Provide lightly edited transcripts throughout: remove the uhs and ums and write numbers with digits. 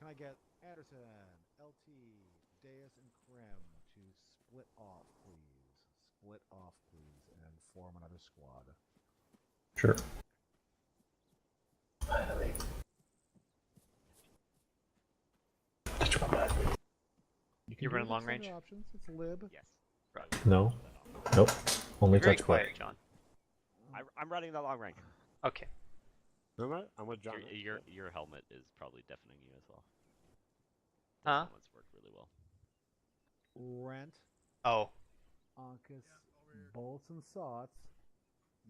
I get Anderson, LT, Deus, and Krim to split off, please? Split off, please, and form another squad. Sure. You run long range? Options. It's lib. Yes. No. Nope. Only Very touch quiet, quick. John. I'm running the long range. Okay. Am I? I'm with John. Your helmet is probably deafening you as well. Huh? Helmets work really well. Rent, Oh. Ankus, Bolts, and Sots.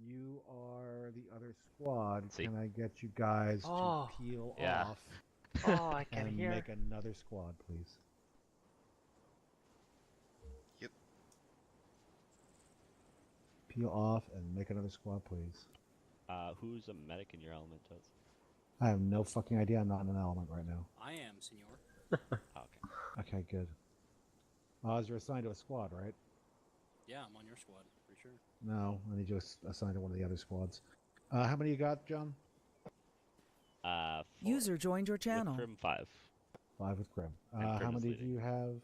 You are the other squad. See? Can I get you guys to peel off Oh, I can and hear. make another squad, please? Yep. Peel off and make another squad, please. Who's a medic in your element, Toes? I have no fucking idea. I'm not in an element right now. I am, senor. Okay. Okay, good. Oz, you're assigned to a squad, right? Yeah, I'm on your squad, for sure. No, I need you assigned to one of the other squads. How many you got, John? 4. User joined your channel. With Crim 5. 5 with Grim. And Grim How is many do leading. you have?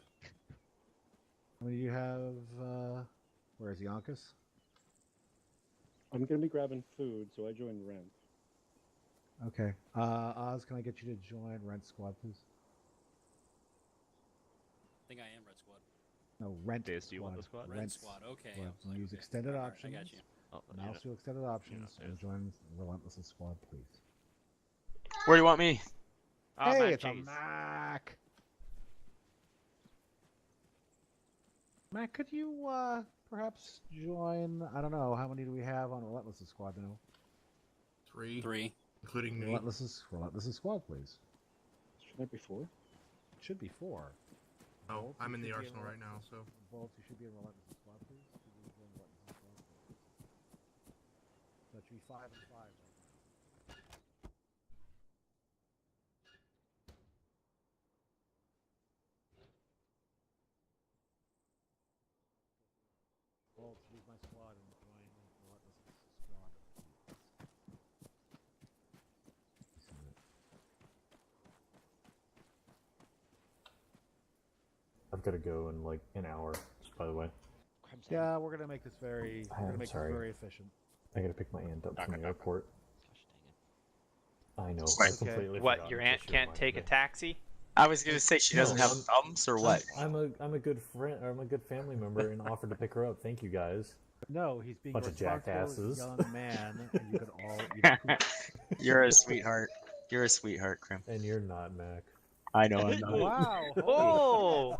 How many do you have? Where is Yonkis? I'm going to be grabbing food, so I joined Rent. Okay. Oz, can I get you to join Rent Squad, please? I think I am Red Squad. No, Rent Dace, Squad. do you want the squad? Red Squad, okay. I was like, Use okay. extended Alright, options. I got you. Oh, Mouse to extended options yeah, and join Relentless Squad, please. Where do you want me? Oh, hey, man, it's a jeez. Mac. Mac, could you perhaps join? I don't know. How many do we have on Relentless Squad now? 3. 3. Including me. Relentless Squad, please. Should that be 4? It should be 4. Oh, Bolt, I'm you in the should be arsenal right now, so. Bolt, you should be in Relentless Squad, please. Could you join Relentless Squad, please? That should be 5 and 5 right now. Bolt, leave my squad and join Relentless Squad, please. I've got to go in like an hour. Just by the way, Yeah, we're gonna make this very, very efficient. I got to pick my aunt up from the airport. Gosh I know. Okay. I completely What, forgot your until aunt she can't reminded take a me. taxi? I was gonna say she doesn't No, have I'm- thumbs or what? I'm a good friend, or I'm a good family member, and offered to pick her up. Thank you guys. No, he's being Bunch a of responsible jackasses. young man, and you could all eat a poop. You're a sweetheart. You're a sweetheart, Krim. And you're not, Mac. I know I'm not. Wow! Oh!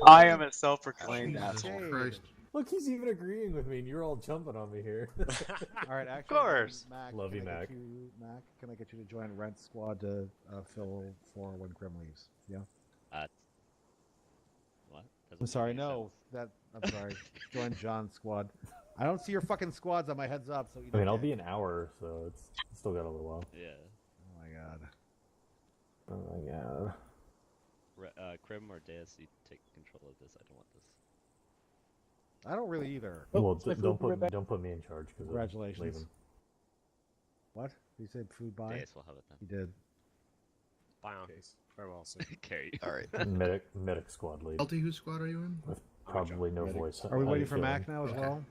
I am a self-proclaimed asshole. Okay. Christ. Look, he's even agreeing with me, and you're all jumping on me here. All right, actually, course. Mac, Love you, can I Mac. get you, Mac, can I get you to join Rent Squad to fill for when Grim leaves? Yeah. What? Doesn't I'm sorry. make any No, sense. I'm sorry. Join John's squad. I don't see your fucking squads on my heads up, so you. I mean, don't I'll get be it. an hour, so it's still got a little while. Yeah. Oh my god. Oh my god. Crim or Deus, you take control of this. I don't want this. I don't really either. Oh, Well, it's my don't food, right don't put me in charge because Congratulations. leaving. What? You said food buy? Deus will have it then. You did. Bye on. Farewell, sir. Carry. Alright. medic squad lead LT, whose squad are you in? with probably no Medic. voice. Are we How waiting you for feeling? Mac now as Okay. well?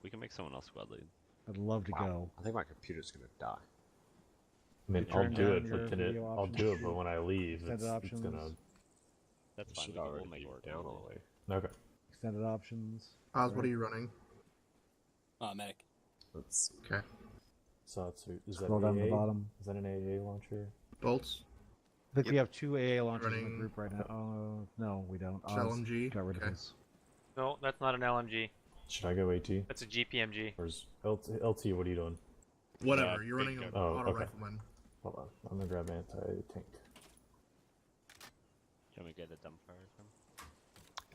We can make someone else squad lead. I'd love to go. I think my computer's gonna die. I mean, You I'll turn do down it, your but then video I'll do it, options, but when I leave, extended it's options. gonna. That's It fine. should We'll already make be it work. down all the way. Okay. Extended options. Oz, what are you running? Medic. Let's see. Okay. Satsu. Is that Scroll down to the AA? bottom. Is that an AA launcher? Bolts? I think Yep. we have 2 AA launchers in Running- the group right now. Oh, no, we don't. Oz LMG? got rid of Okay. his. No, that's not an LMG. Should I go AT? That's a GPMG. Or is LT, what are you doing? Whatever, you're running an Oh, auto okay. rifleman. Hold on. I'm gonna grab anti-tank. Do you want me to get a dumbfire from?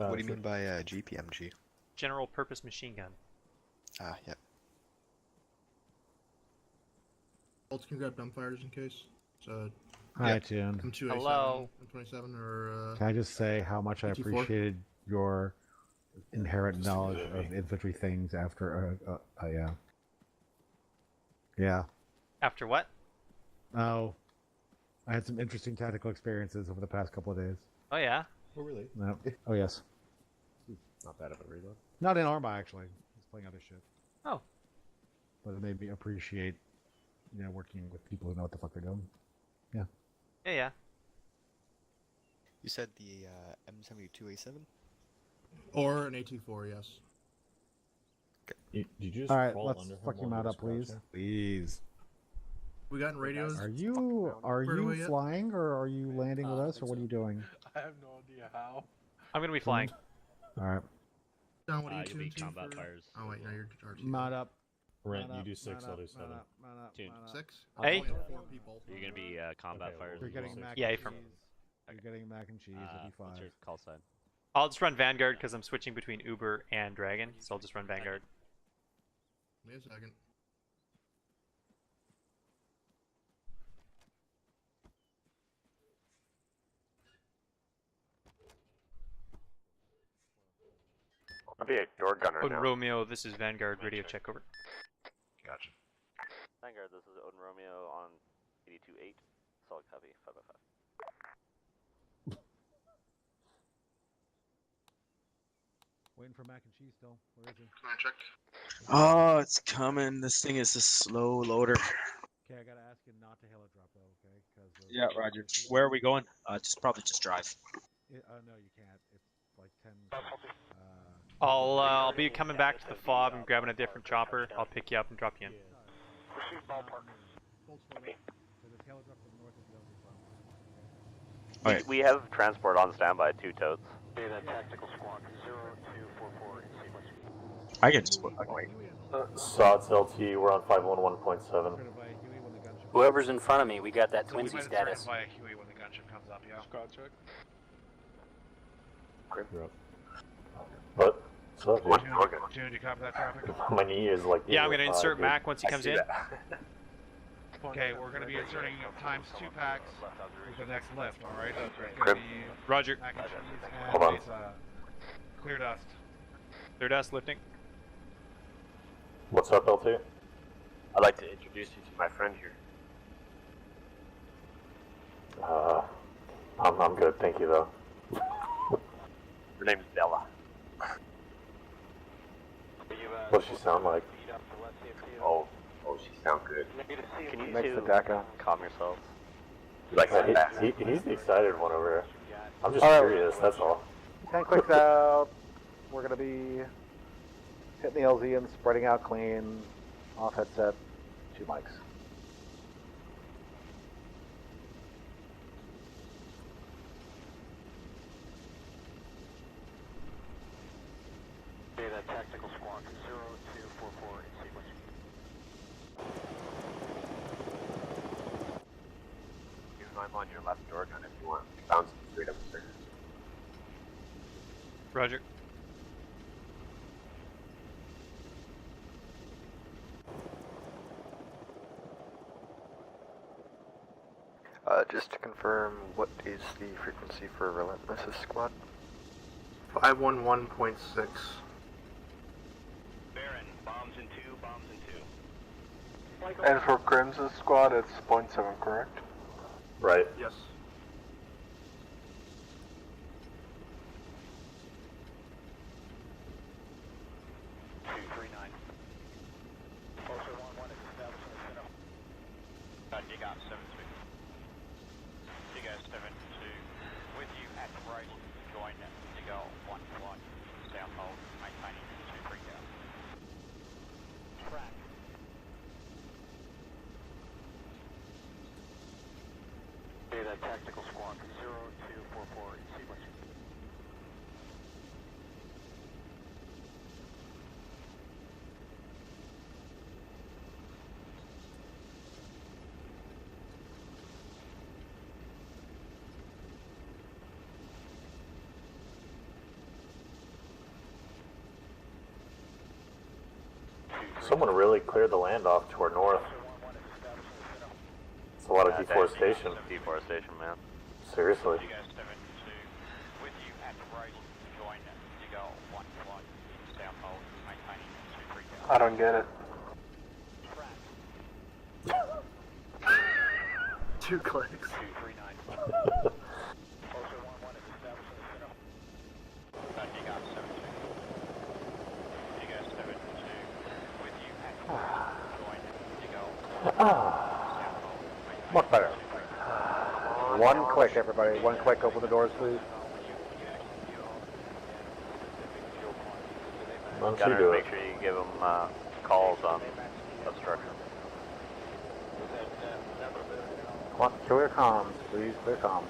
Uh, What do you mean by GPMG? General Purpose Machine Gun. Ah, yeah. Bolts can grab dumbfires in case. So, Hi, Tune. M2A7, Hello. M27, or Can I just say how much I PT4? appreciated your inherent knowledge of infantry things after, yeah. Yeah. After what? Oh, I had some interesting tactical experiences over the past couple of days. Oh yeah. Oh, really? No. Oh yes. Not bad of a reload. Not in Arma actually. I was playing other shit. Oh. But it made me appreciate, working with people who know what the fuck they're doing. Yeah. Yeah, yeah. You said the M72A7? Or an AT4, yes. Did you just All right, crawl let's under him fuck your while mount he up, was please. crouching? Please. We got radios. Are you Where do we get? flying or are you landing with I us or think what are so. you doing? I have no idea how. I'm gonna be flying. All right. John, what are you You'll be tuned to combat for? fires. Oh wait, no, you're RT. Mount up. Rent, mount you up, do 6, mount I'll up, do 7. mount up, mount up, Tuned. mount up. 6? Hey. Only 4 people. You're gonna be combat Okay, fires. well, You're as getting well. mac Yeah, and from- cheese. You're getting mac and cheese. It'll be What's fine. your call sign? I'll just run Vanguard because I'm switching between Uber and Dragon, so I'll just run Vanguard. Wait a second. I'll be a door gunner Odin Romeo, this is Vanguard. Radio check over. Gotcha. Vanguard, this is Odin Romeo on 82.8. Solid copy, 5x5. Waiting for mac and cheese still. Where is he? Can I check? Oh, it's coming. This thing is a slow loader. Okay, I gotta ask you not to hail a drop though, okay? Yeah, Roger. Where are we going? Probably just drive. No, you can't. It's like 10. I'll be coming back to the fob and grabbing a different chopper. I'll pick you up and drop you in. Okay. We have transport on standby, 2 totes. Tactical squawk 0244 in sequence. I can just wait. SOTS LT, we're on 511.7. Whoever's in front of me, we got that twinsy status. By a Huey when the gunship comes up, yeah. Squad check. You're up. What? What's up, dude? June, do you copy that traffic? My knee is like. Yeah, I'm gonna 805, insert dude. Mac once he comes in. Okay, we're gonna be inserting times 2 packs with the next lift, alright? It's gonna be Roger. mac and cheese and Hold on. clear dust. Clear dust lifting. What's up, LT? I'd like to introduce you to my friend here. I'm good, thank you though. Her name's Bella. What's she sound like? Oh, she sounds good. Can you Next to two DACA. calm yourselves? Like he's the excited one over here. I'm just curious, that's all. 10 clicks out. We're gonna be hitting the LZ and spreading out clean. Off headset. 2 mics. Data tactical squawk 0244 in sequence. I'm on your left door gun if you want. Bounce straight upstairs. Roger. Just to confirm, what is the frequency for Relentless's squad? 511.6. Baron, bombs in 2, bombs in 2. And for Crimson Squad, it's 0.7, correct? Right. Yes. Also 1-1 is established in the center. Dig up 7-2. Digger 7-2. With you at the break. Join Digger 1 flight. South hold. Maintaining 2 3 down. Track. Data tactical squawk 0244 in sequence. Someone really cleared the land off to our north. It's a lot of deforestation. Deforestation, man. Seriously. Digger 7-2. With you at the break. Join Digger 1 flight. South hold. Maintaining 2 3 down. I don't get it. 2 clicks. 239. Also 1-1 is establishing the center. You got 7-2. You got 7-2. With you at join. You go. Much better. 1 click, everybody. 1 click. Open the doors, please. Once you Gunner, do make it. sure you give them calls on obstruction. Clear comms, please. Clear comms.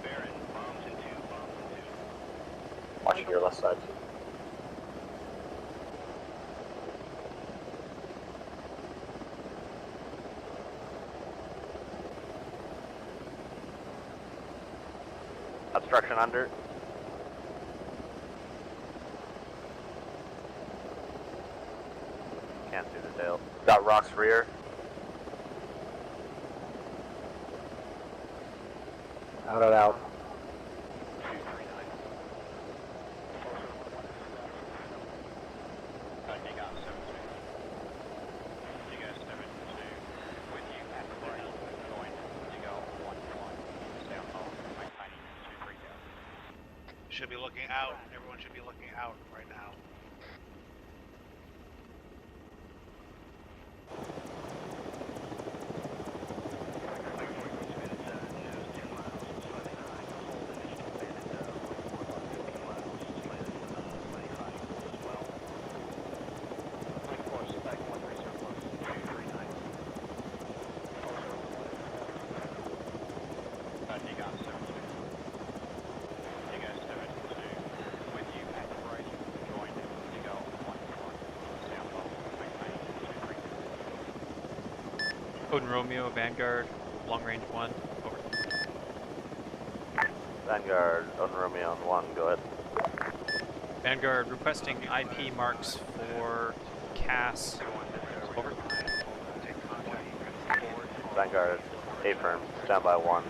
Baron, bombs in 2, bombs in 2. Watching your left side. Obstruction under. Can't see the tail. Got rocks rear. Out and out. 239. You got 7-2. You got 7-2. With you at the right. Join. You go 1-1. Down home. My tiny 2 breakdown. Should be looking out. Everyone should be looking out right now. You got 7-2. You got 7-2. With you at the right. Join. You go 1-1. Down home. My tiny 2 breakdown. Odin Romeo, Vanguard, long range 1, over. Vanguard, on Romeo on 1, go ahead. Vanguard requesting IP marks for CAS, over. Vanguard, A-firm, standby 1.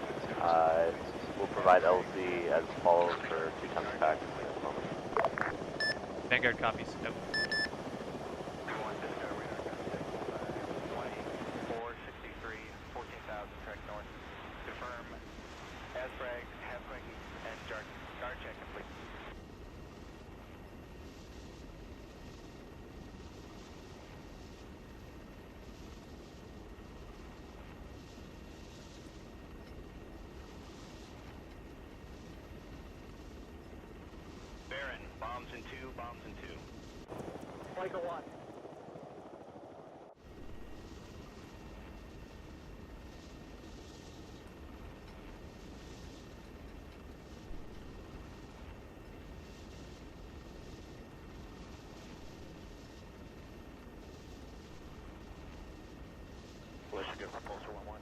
We'll provide LZ as follows for 2 times pack. Vanguard copies, out. 463, 14,000, track north. Confirm, ASFRAG, halfway, and guard check complete. Baron, bombs in 2, bombs in 2. Michael 1. Let's go for Pulsar 1-1.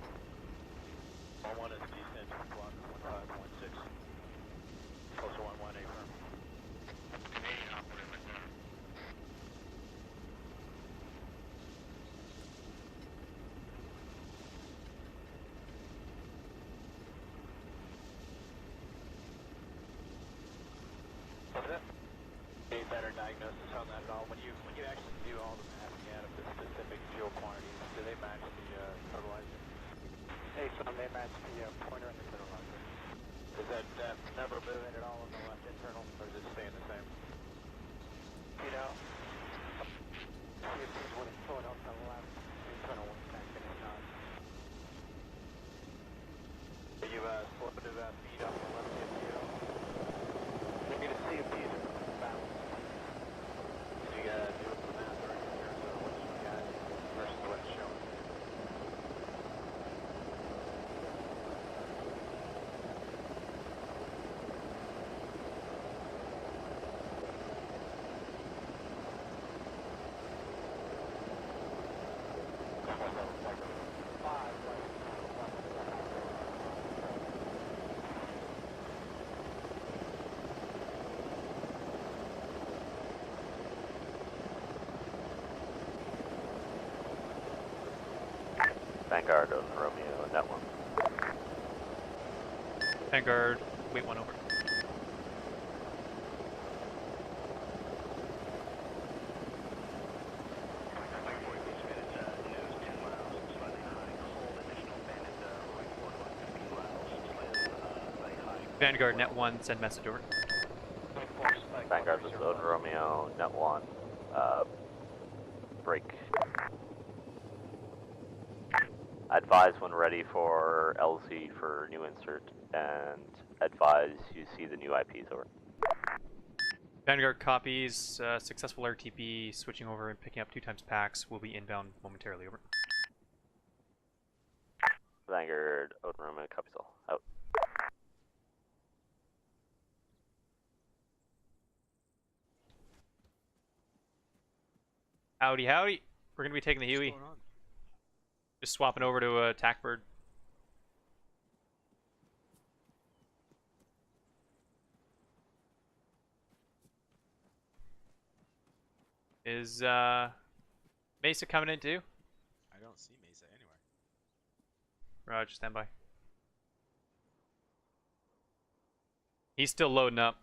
1-1 is descent to block 1516. Pulsar 1-1, A-firm. Canadian operator. What's that? Any better diagnosis on that at all? When you actually do all the mapping out of the specific fuel quantities, do they match the totalizer? Hey, son, they match the pointer and the totalizer. Is that number moving at all on the left internal, or is it staying the same? You know, CFC's when it's pulling up on the left, internal one's connected or not. Are you slowed to speed up the left CFC at all? We need to see if these are balanced. Did you do it for math or in terms of what you got versus what it's showing? Vanguard on Romeo, net 1. Vanguard, wait 1 over. Vanguard, net 1, send message over. Vanguard, this is Odin Romeo, net 1. Break. Advise when ready for LZ for new insert, and advise you see the new IPs over. Vanguard copies, successful RTP, switching over and picking up 2 times packs, will be inbound momentarily, over. Vanguard, Odin Romeo, copies all, out. Howdy, howdy. We're gonna be taking the Huey. Just swapping over to a attack bird. Is Mesa coming in too? I don't see Mesa anywhere. Roger, stand by. He's still loading up.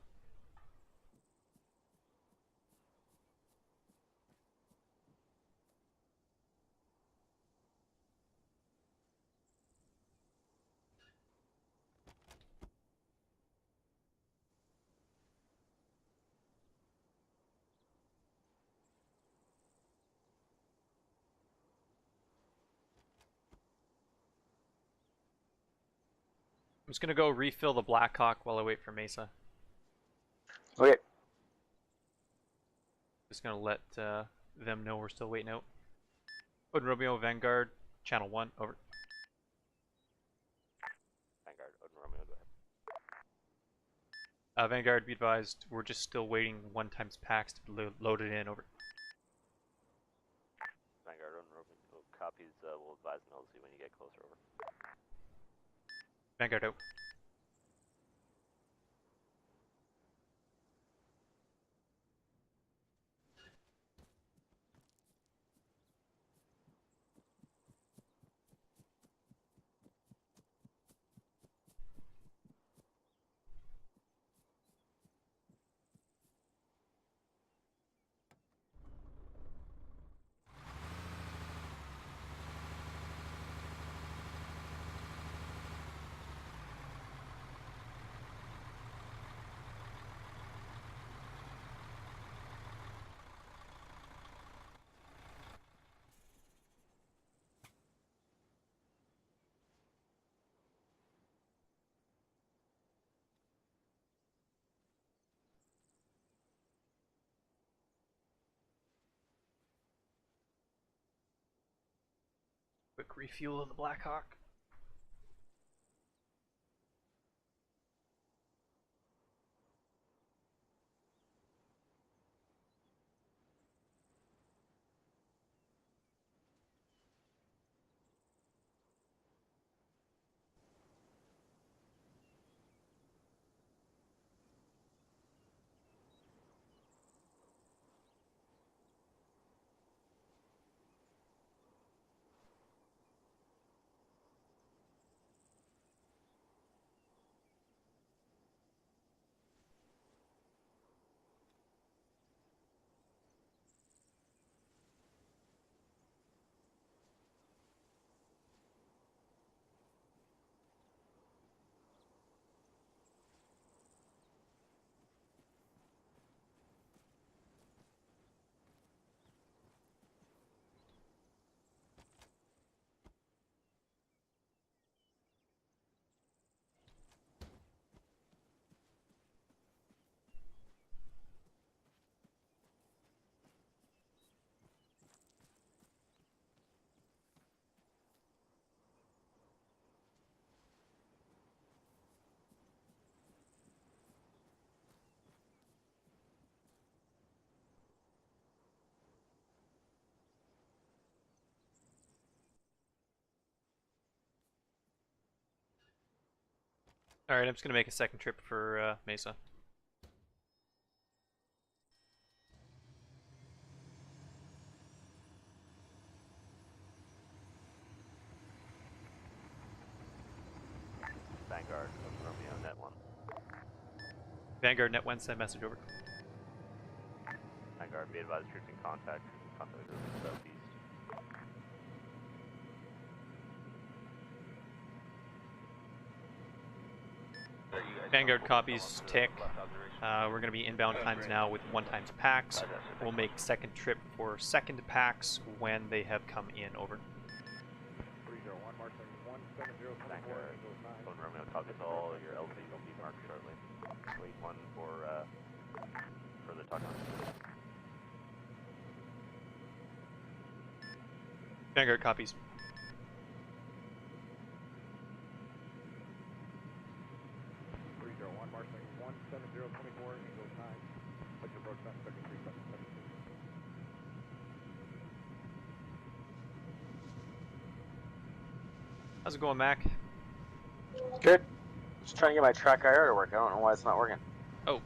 I'm just gonna go refill the Blackhawk while I wait for Mesa. Okay. Just gonna let them know we're still waiting out. Odin Romeo, Vanguard, channel 1, over. Vanguard, Odin Romeo, go ahead. Vanguard, be advised, we're just still waiting 1 times packs to be loaded in, over. Vanguard, Odin Romeo, copies, we'll advise an LZ when you get closer, over. Vanguard out. Quick refuel of the Blackhawk. Alright, I'm just gonna make a second trip for Mesa. Vanguard, Odin Romeo, net 1. Vanguard, net 1, send message over. Vanguard, be advised, troops in contact. Contact is southeast. Are you guys Vanguard copies tick. We're going to be inbound times now with 1 times packs. We'll make second trip for second packs when they have come in. Over. 301, marking 17024, Angels 9. Phone Romeo copies all. Your LZ will be marked shortly. Wait 1 for further talk on. Vanguard copies. Marching 17024, Angels 9. Put your approach time, second 3772. How's it going, Mac? Good. Just trying to get my track IR to work. I don't know why it's not working. Oh.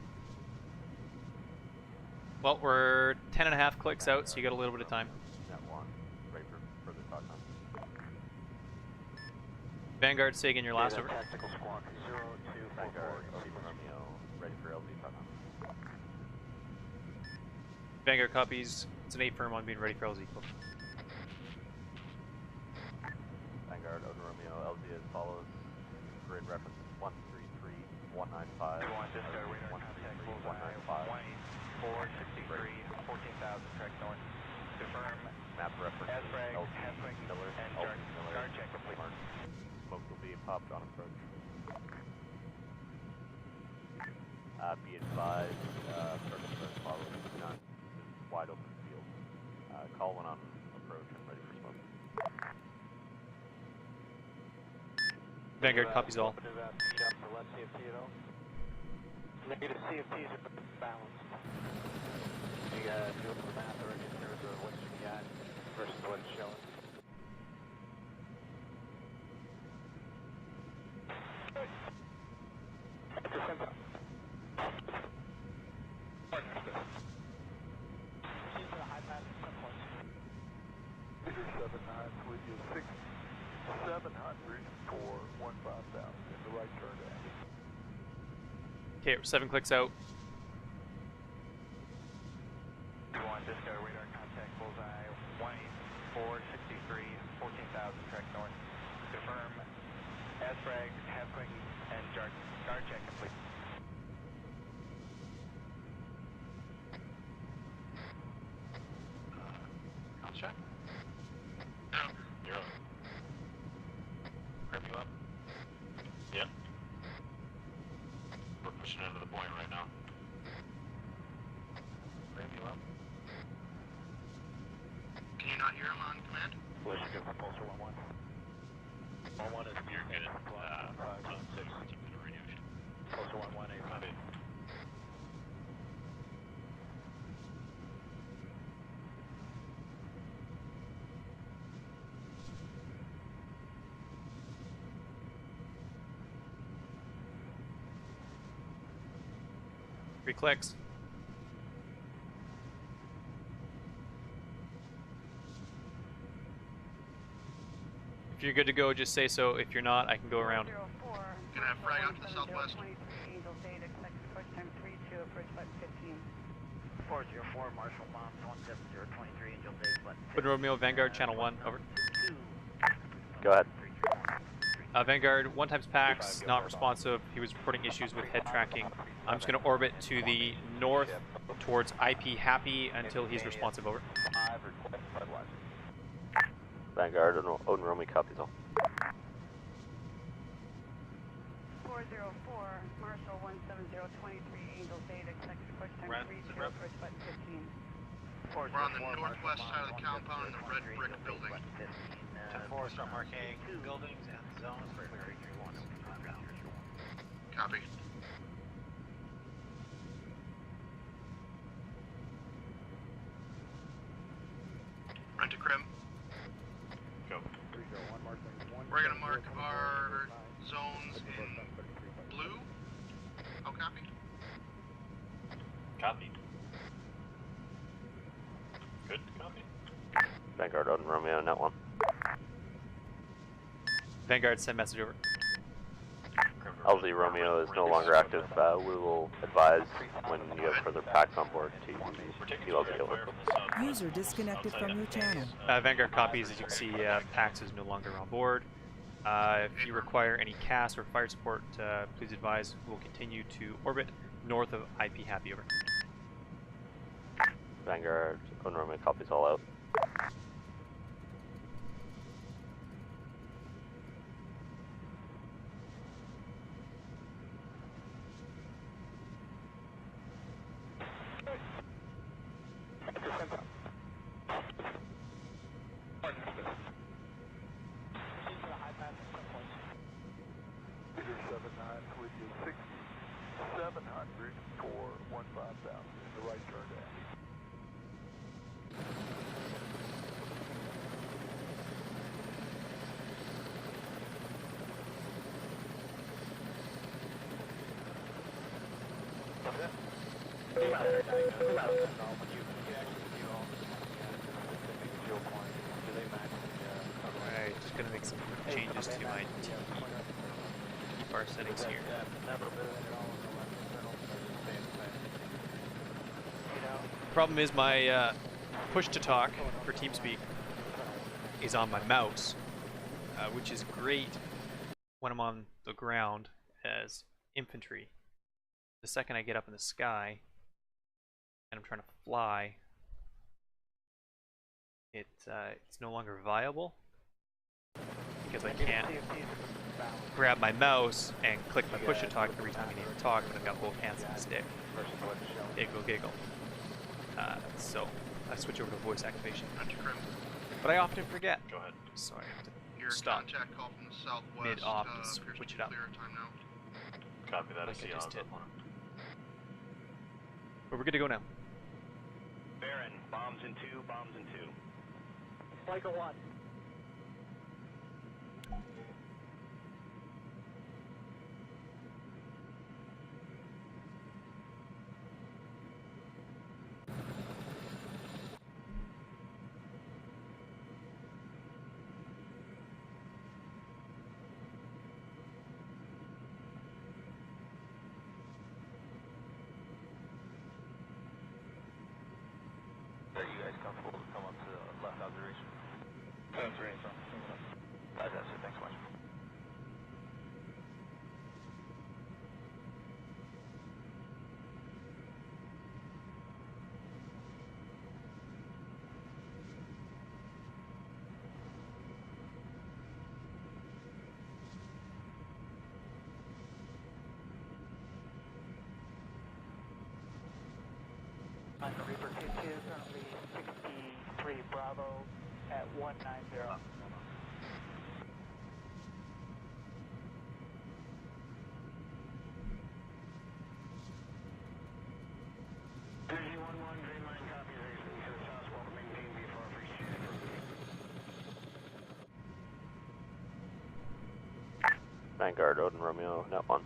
Well, we're 10.5 clicks out, so you got a little bit of time. Net 1, ready for further talk on. Vanguard, say again your last over. Tactical squawk 0244. Vanguard, Romeo, ready for LZ talk on. Vanguard copies. It's an 8 firm on being ready for LZ. Vanguard, Odin Romeo, LZ as follows. Grid reference 133-195. 163, 14,000, track north. Confirm. Map reference. Asbrag, LZ, Haswing, Miller, and Elton Miller. guard check complete. Smoke will be popped on approach. Be advised, purpose as follows. Not wide open field. Call one on approach and ready for smoke. Vanguard copies all. Negative CFTs are balanced. You gotta do the math already in terms of what you got versus what it's showing. With you 700 for 15,000 in the right turn to action. Okay, 7 clicks out. Disco radar contact bullseye 18463, 14,000 track north. Confirm. Asbrag, Haswing, and guard check complete. Contract? You're up. Grab you up. Yep. We're pushing into the point right now. Grab you up. Can you not hear him on command? Let's go for Pulsar 1-1. 1-1 is You're good. Zone 6, keep it a radio. Pulsar 1-1, 8 copy. Three clicks. If you're good to go, just say so. If you're not, I can go around. Can I have frag out to the southwest? 404, Marshall Bombs, 17023, Angel 8, But Romeo, Vanguard, channel 1, over. Go ahead. Vanguard, 1 times packs, not responsive. He was reporting issues with head tracking. I'm just going to orbit to the north towards IP Happy until he's responsive, over. Vanguard, Odin Romeo copies all. 404, Marshall 17023, Angel Data, expected push time 32, approach button 15. We're on the northwest side of the compound in the red brick building. 10-4, start marking buildings and zones for clear 31. Copy. Rent a crim. Go. We're gonna mark our zones in blue. Oh, copy. Copy. Good, copy. Vanguard, Odin Romeo, net 1. Vanguard, send message over. LZ Romeo is no longer active. We will advise when you have further packs on board to LZ over. User disconnected from your channel. Vanguard copies, as you can see, Pax is no longer on board. If you require any CAS or fire support, please advise. We'll continue to orbit north of IP Happy. Over. Vanguard, Norman copies all out. Alright, just gonna make some changes to my bar settings here. Problem is my push to talk for TeamSpeak is on my mouse, which is great when I'm on the ground as infantry. The second I get up in the sky and I'm trying to fly, it's no longer viable because I can't grab my mouse and click my push to talk every time I need to talk, but I've got both hands on the stick. Giggle, giggle. So I switch over to voice activation. But I often forget. Go ahead. So I have to Your stop contact call from the southwest. mid-off to appears switch be it up. clear. Time now. Copy that. Like I see I just on did. up on it. But we're good to go now. Baron, bombs in 2, bombs in 2. Like a 1. Are you guys comfortable to come up to the left observation? That's right. That's it. Thanks so much. Reaper 2-2, currently 63 Bravo at 190. Vanguard, Odin Romeo, net 1.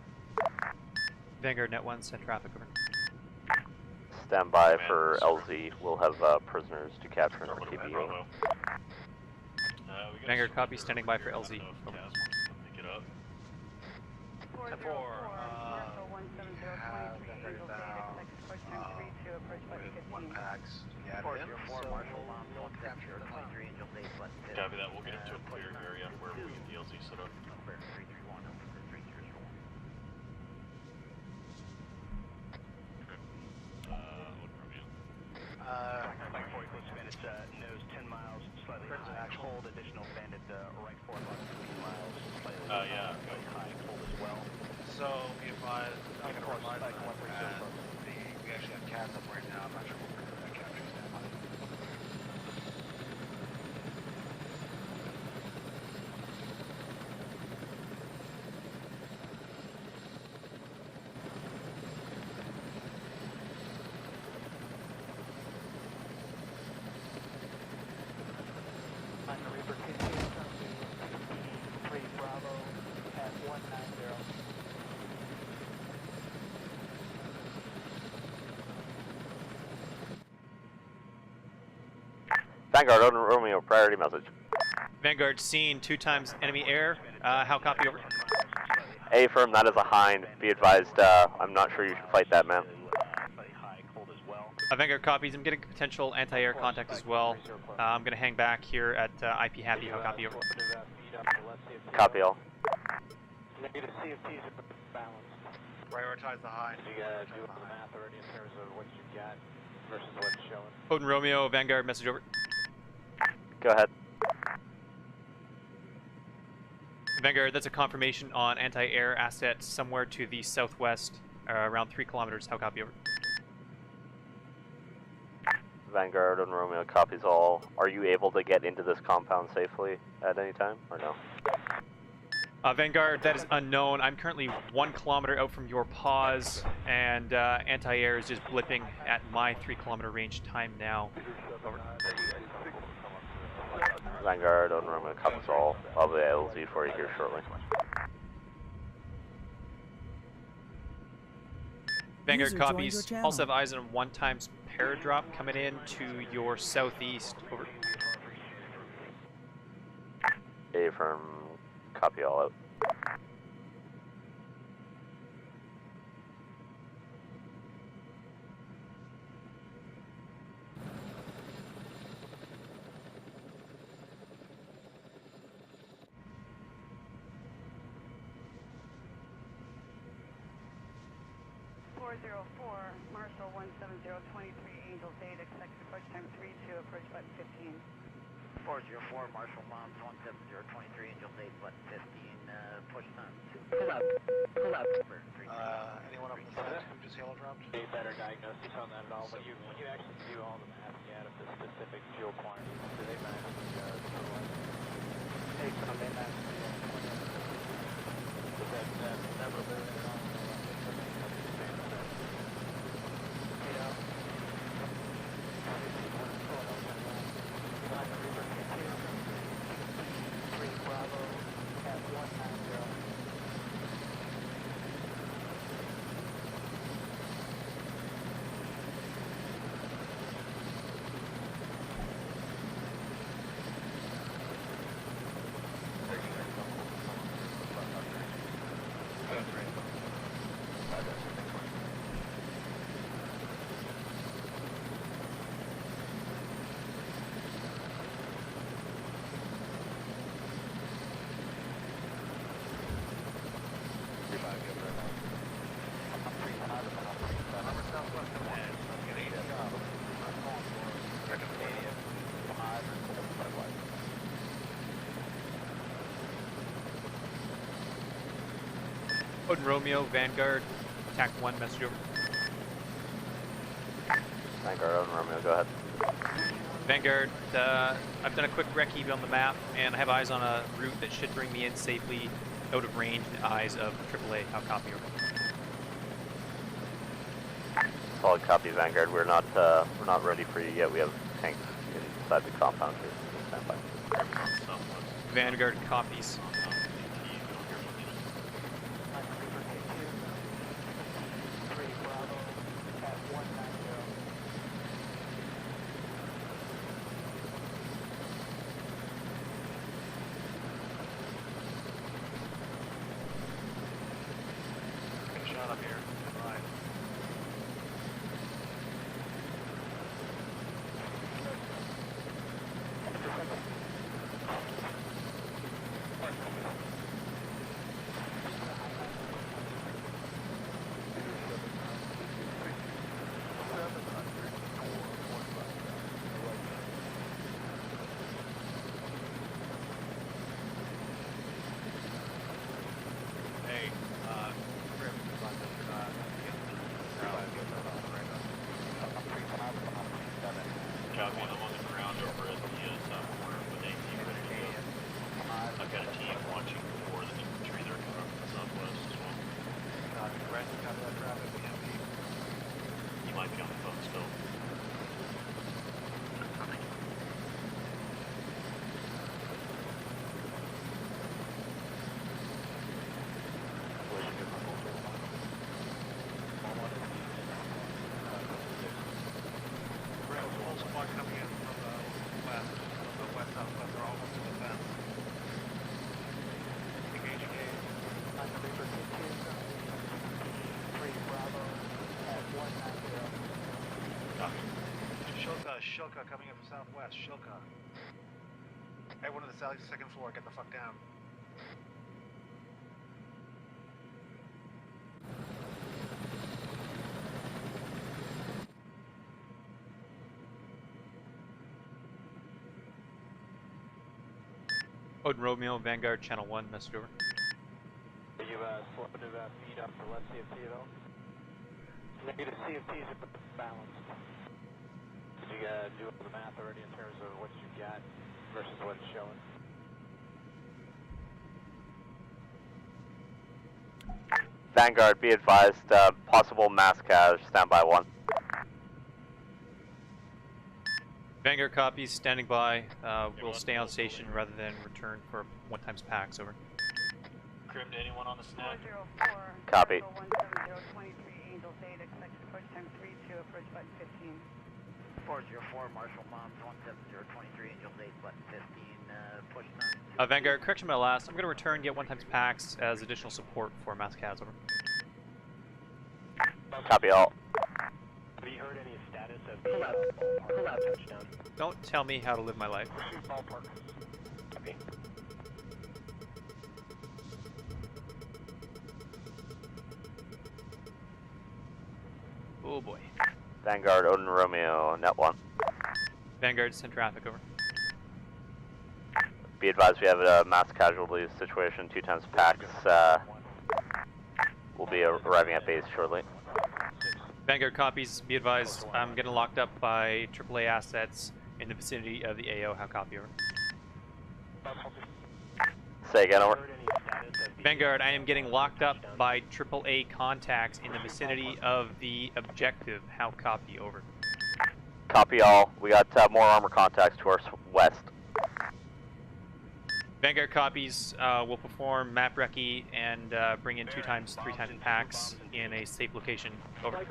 Vanguard Net 1, send traffic over. Stand by for LZ. We'll have prisoners to capture in RTB. Bravo. Vanguard copy, standing by for LZ. Over. Pick it up. 404, Marshall 17023, Angel Data, next question 32, approach button 15. Packs. Yeah, 404, Marshall, you'll capture 23, Angel Data, button 15. Copy that. We'll get into a clear area where we get the LZ set up. 331, 301. Odin Romeo. Like 40 close to bandit, nose 10 miles, slightly high, cold, additional bandit, right 4 about 15 miles, slightly Yeah. high, cold as well. So, be advised, I'm going to remind you that we actually have cats up right now. I'm not sure what we're going to capture standby. On the Reaper 2-2, currently 63 Bravo at 190. Vanguard, Odin Romeo, priority message. Vanguard seen 2 times enemy air. How copy over? A firm, that is a hind. Be advised, I'm not sure you should fight that man. Vanguard copies. I'm getting potential anti-air contact as well. I'm going to hang back here at IP Happy. How copy over? Copy all. Negative CFTs are balanced. Prioritize the high. So you gotta do the math already in terms of what you got versus what's showing. Odin Romeo, Vanguard, message over. Go ahead. Vanguard, that's a confirmation on anti-air asset somewhere to the southwest, around 3 kilometers. How copy over? Vanguard and Romeo copies all. Are you able to get into this compound safely at any time, or no? Vanguard, that is unknown. I'm currently 1 kilometer out from your pause, and anti-air is just blipping at my 3 kilometer range time now. Over. Vanguard and Romeo copies all. I'll be LZ for you here shortly. Vanguard copies. Also have eyes on 1 times paradrop coming in to your southeast. Over. A firm, copy all out. Marshall 17023 Angel Data, expected approach time 32, approach button 15. 404 Marshall Moms 17023 Angel Date button 15, push time 2. Pull out for 3. Anyone up in the side who just halo dropped? A better diagnosis on that at all. When you actually do all the math out of the specific fuel quantities, do they match the fertilizer? Hey, so they match the Is that never been at all? Odin Romeo, Vanguard, attack 1, message over. Vanguard and Romeo, go ahead. Vanguard, I've done a quick recce on the map, and I have eyes on a route that should bring me in safely out of range in the eyes of AAA. How copy over? Solid copy, Vanguard. We're not ready for you yet. We have tanks inside the compound here. Stand by. Vanguard copies. Shot up here. Right. Hey, Copy, I'm on the ground over at the south corner with AT ready to go. I've got a team watching for the infantry. They're coming from the southwest as well. copy that traffic, PMC. You might be on the phone still. Coming in from the west, southwest, they're almost to the fence. Engage gate. 3 Bravo at 190. Copy. Shilka coming in from southwest. Shilka. Everyone on the second floor, get the fuck down. Odin Romeo, Vanguard, Channel 1, message over. Are you slipping to feed up for less CFT at all? Negative CFTs are balanced. Did you do all the math already in terms of what you got versus what it's showing? Vanguard, be advised, possible mass cache, standby 1. Vanguard copies, standing by. We'll stay on station rather than return for one-times packs, over. Crim to anyone on the snag? 404. Copy. 17023 Angels 8, expected approach time 32, approach button 15. 404, Marshall Moms, 17023 Angels 8, button 15, push 9. Vanguard, correction my last. I'm going to return, get one-times packs as additional support for mass CAS, over. Copy all. Have you heard any status of the pull out touchdown? Don't tell me how to live my life. Ballpark. Copy. Oh boy. Vanguard, Odin Romeo, net 1. Vanguard, send traffic, over. Be advised we have a mass casualty situation, 2 times packs. We'll be arriving at base shortly. Vanguard copies, be advised, I'm getting locked up by AAA assets in the vicinity of the AO. How copy, over? Say again, over. Vanguard, I am getting locked up by AAA contacts in the vicinity of the objective. How copy, over? Copy all. We got more armor contacts to our west. Vanguard copies, will perform map recce and bring in 2 times, 3 times packs in a safe location. Over.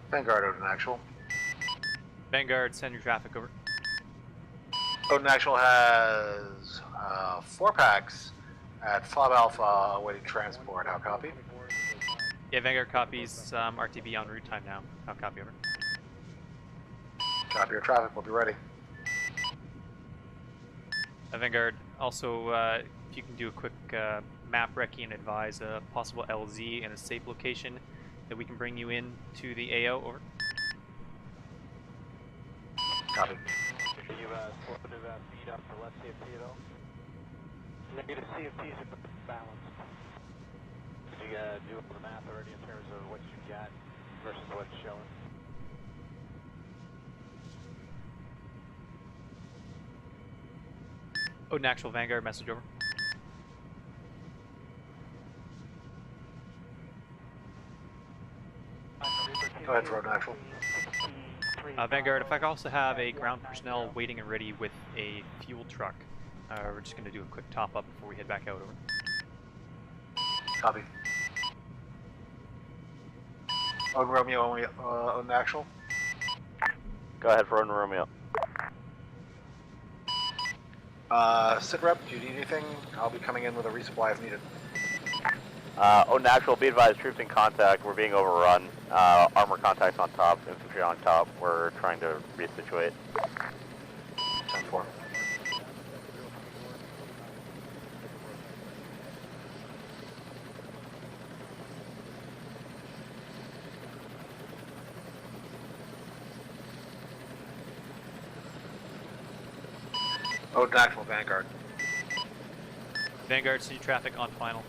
Vanguard, Odin Actual. Vanguard, send your traffic, over. Odin Actual has 4 packs at Fob Alpha awaiting transport. How copy? Yeah, Vanguard copies, RTB en route time now. How copy, over? Copy your traffic, we'll be ready. Vanguard, also, if you can do a quick map recce and advise a possible LZ in a safe location that we can bring you in to the AO, over. Copy. Are you slipping to feed up for less CFT at all? Negative CFTs are balanced. Did you do all the math already in terms of what you got versus what it's showing? Odin Actual, Vanguard, message, over. Go ahead for Odin Actual. Vanguard, if I could also have a ground personnel waiting and ready with a fuel truck. We're just going to do a quick top up before we head back out, over. Copy. Odin Romeo, Odin Actual. Go ahead for Odin Romeo. Sit rep, do you need anything? I'll be coming in with a resupply if needed. Odin Actual, be advised, troops in contact. We're being overrun. Armor contacts on top, infantry on top. We're trying to resituate. 10-4. Odin Actual, Vanguard. Vanguard, city traffic on final.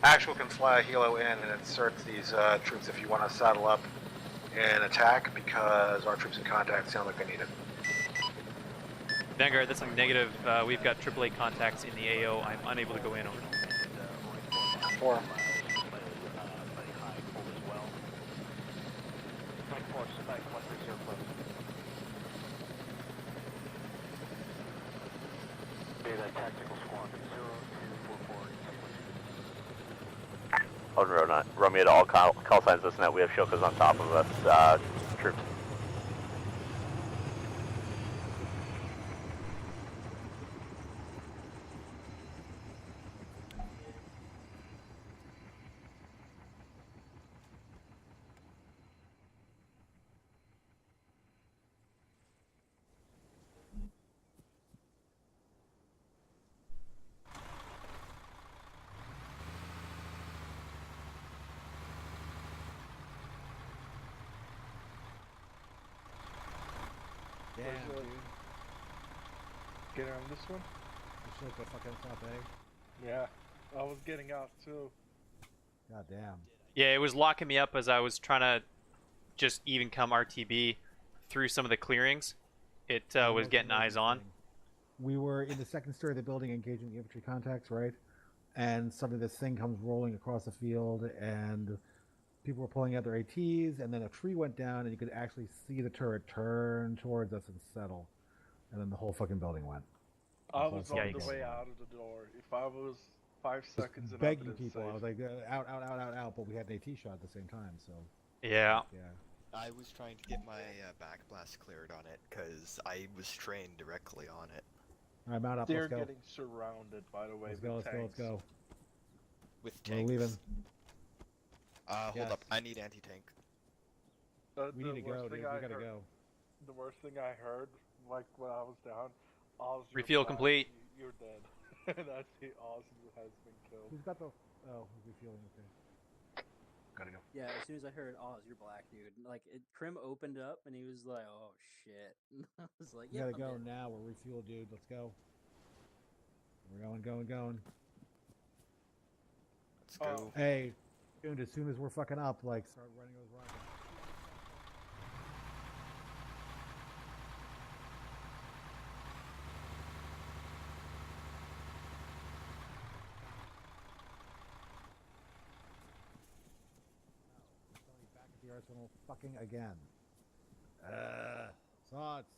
Actual can fly a helo in and insert these troops if you want to saddle up and attack, because our troops in contact sound like they need it. Vanguard, that's a negative. We've got AAA contacts in the AO. I'm unable to go in, over. 4. Odin Romeo to all call signs listen out. We have Shokas on top of us. Troops. Damn, dude. Get on this one? You should go fucking stop, eh? Yeah. I was getting out too. God damn. Yeah, it was locking me up as I was trying to just even come RTB through some of the clearings. It was getting eyes on. We were in the second story of the building engaging the infantry contacts, right? And suddenly this thing comes rolling across the field, and people were pulling out their ATs, and then a tree went down, and you could actually see the turret turn towards us and settle. And then the whole fucking building went. I was on the way out of the door. If I was 5 seconds and begging people, I was like, out, but we had an AT shot at the same time, so. Yeah. Yeah. I was trying to get my backblast cleared on it because I was trained directly on it. All right, mount up. They're Let's go. getting surrounded, by the way. Let's go. Let's go. With We're tanks. leaving. Hold up. I need anti-tank. We need to go, dude. We gotta go. The worst thing I heard, like when I was down, Oz, Refuel complete. You're dead. That's it. Oz has been killed. Who's got the? Oh, who's refueling? Okay. Gotta go. Yeah, as soon as I heard, Oz, you're black, dude. Like, Krim opened up and he was like, oh shit. I was like, We yeah, gotta go now. We're refueled, dude. Let's go. We're going. Let's go. Hey, dude, as soon as we're fucking up, like, start running those rockets. Back at the arsenal fucking again. Sots.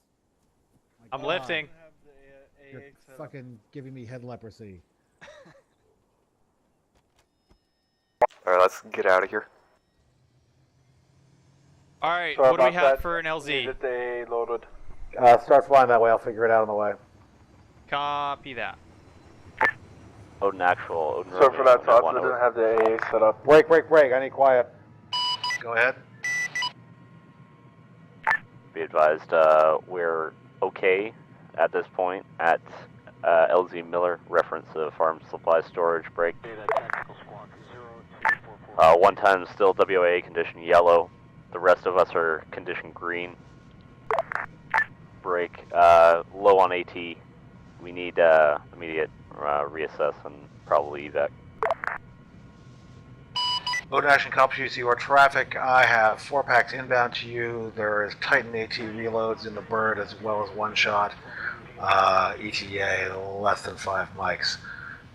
I'm lifting. You're fucking giving me head leprosy. Alright, let's get out of here. Alright, Sorry what do we about have that. for an LZ? Needed they loaded. Start flying that way. I'll figure it out on the way. Copy that. Odin Actual, Odin Sorry for that, Tots. I Romeo, didn't have the AA set up. Break. I need quiet. Go ahead. Be advised, we're okay at this point at LZ Miller, reference of farm supply storage break. One time still WAA condition yellow, the rest of us are condition green. Break, low on AT, we need immediate reassess and probably evac. Odin Action copies your traffic. I have 4 packs inbound to you. There is Titan AT reloads in the bird as well as one shot. ETA less than 5 mics.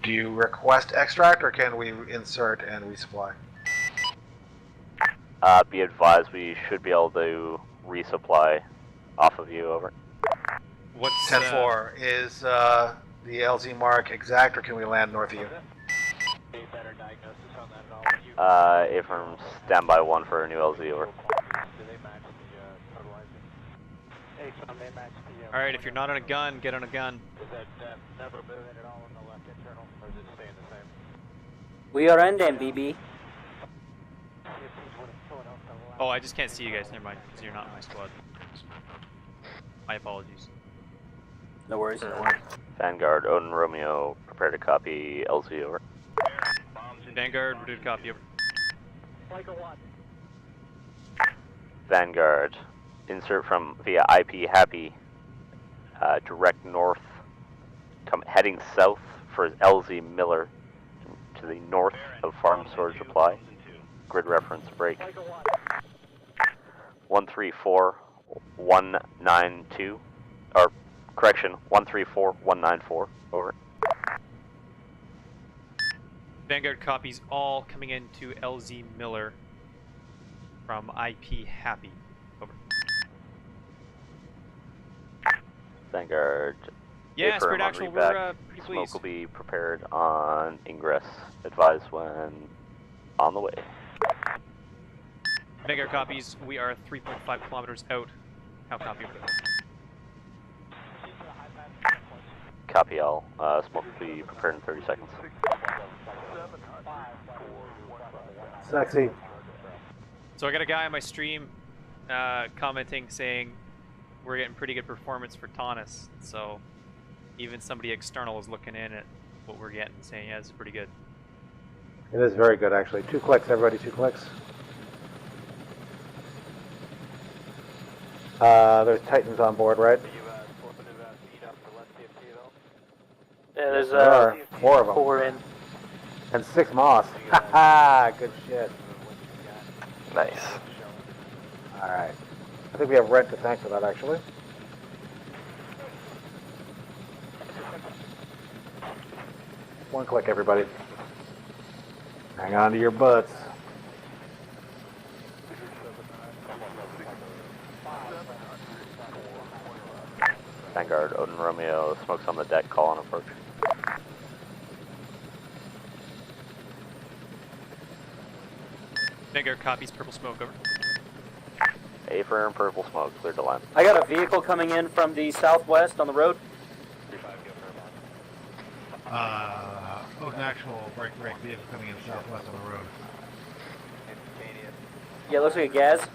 Do you request extract or can we insert and resupply? Be advised we should be able to resupply off of you, over. What's 10-4, is the LZ mark exact or can we land north of you? Affirm, standby 1 for a new LZ, over. Alright, if you're not on a gun, get on a gun. Is that never moving at all on the left internal, or is it staying the same? We are ending, BB. Oh, I just can't see you guys. Never mind, because you're not in my squad. My apologies. No worries. Vanguard, Odin Romeo, prepare to copy LZ, over. Vanguard, we're doing copy, over. Vanguard, insert from via IP Happy, direct north, heading south for LZ Miller to the north of farm storage supply. Grid reference break. 134192, or correction, 134194, over. Vanguard copies all coming into LZ Miller from IP Happy. Over. Vanguard. Yeah, Spirit on Actual, revac. we're pretty Smoke pleased. will be prepared on ingress. Advise when on the way. Vanguard copies, we are 3.5 kilometers out. How copy? Copy all. Smoke will be prepared in 30 seconds. Sexy. So I got a guy on my stream commenting saying we're getting pretty good performance for Taunus. So even somebody external is looking in at what we're getting, saying, yeah, this is pretty good. It is very good, actually. 2 clicks, everybody. 2 clicks. There's Titans on board, right? Yeah, there's There are 4 of them. 4 in. And 6 moss. Haha, good shit. Nice. Alright. I think we have Red to thank for that, actually. One click, everybody. Hang on to your butts. Vanguard, Odin Romeo, smokes on the deck, call on approach. Vanguard copies purple smoke over. Affirm, purple smoke, clear to land. I got a vehicle coming in from the southwest on the road. An actual break vehicle coming in southwest on the road. Yeah, looks like a gas.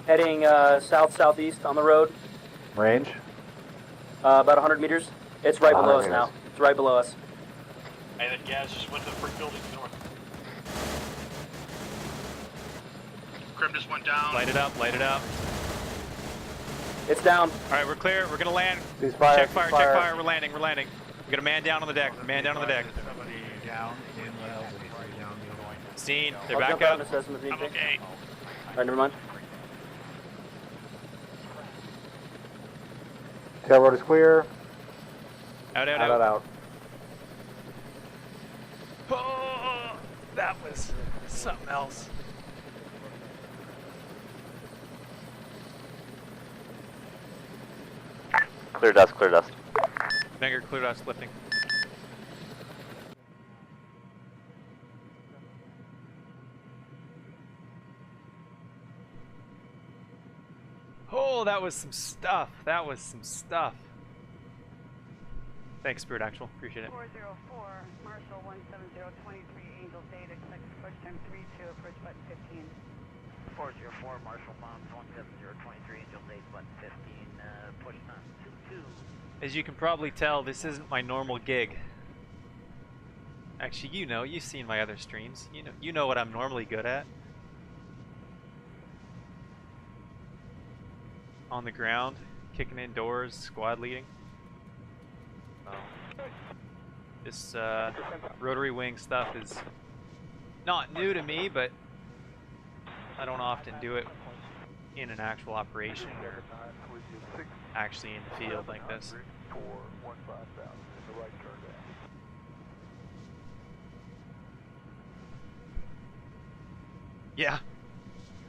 Heading south-southeast on the road. Range? About 100 meters. It's right below us meters. now. It's right below us. Hey, that gas just went to the brick building north. Crim just went down. Light it up, light it up. It's down. Alright, we're clear, we're gonna land. Ceasefire, Check fire, ceasefire. check fire, we're landing, we're landing. We got a man down on the deck, man down on the deck. Somebody down in the down the other way. Seen, they're I'll back jump out up. and assess them if need I'm be. okay. Alright, never mind. Tail road is clear. Out, out, Out, out. out. Oh, that was something else. Clear dust, clear dust. Vanguard cleared us lifting. Oh, that was some stuff. That was some stuff. Thanks, Spirit Actual. Appreciate it. 404, Marshall 17023, Angel Data, expect approach time 32, approach button 15. 404, Marshall Bombs 17023, Angel Data, button 15, push time 22. As you can probably tell, this isn't my normal gig. Actually, you've seen my other streams. You know what I'm normally good at. On the ground, kicking in doors, squad leading. This rotary wing stuff is not new to me, but I don't often do it in an actual operation or actually in the field like this. Yeah,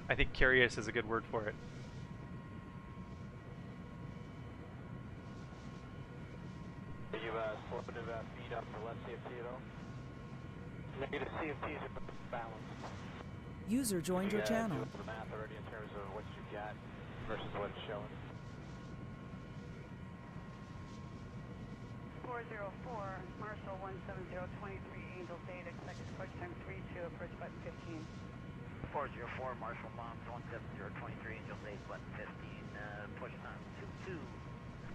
I think curious is a good word for it. You positive feed up for left CFT at all? Negative CFTs are balanced. User joined your channel. Do the math already in terms of what you got versus what's showing. 404, Marshall 17023, Angel Data, expect approach time 32, approach button 15. 404, Marshall Bombs 17023, Angel Data, button 15, push time 22.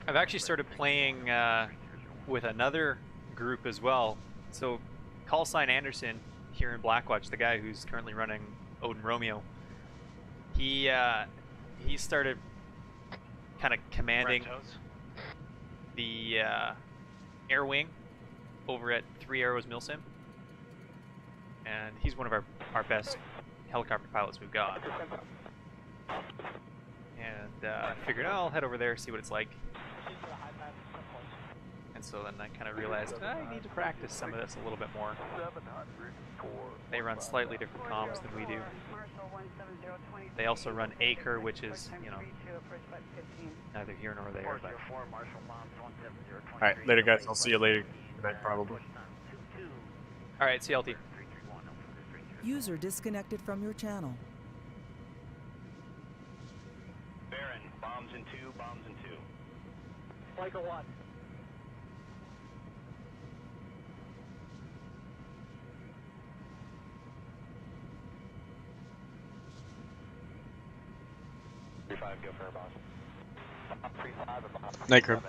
I've actually started playing with another group as well. So, Call Sign Anderson here in Blackwatch, the guy who's currently running Odin Romeo, he started kind of commanding the air wing over at 3 Arrows Milsim, and he's one of our best helicopter pilots we've got. And I figured, I'll head over there, see what it's like. And so then I kind of realized I need to practice some of this a little bit more. They run slightly different comms than we do. They also run Acre, which is, neither here nor there. But Alright, later guys. I'll see you later tonight probably. Alright, CLT. User disconnected from your channel. Baron, bombs in 2, bombs in 2. Like a what? Night crew.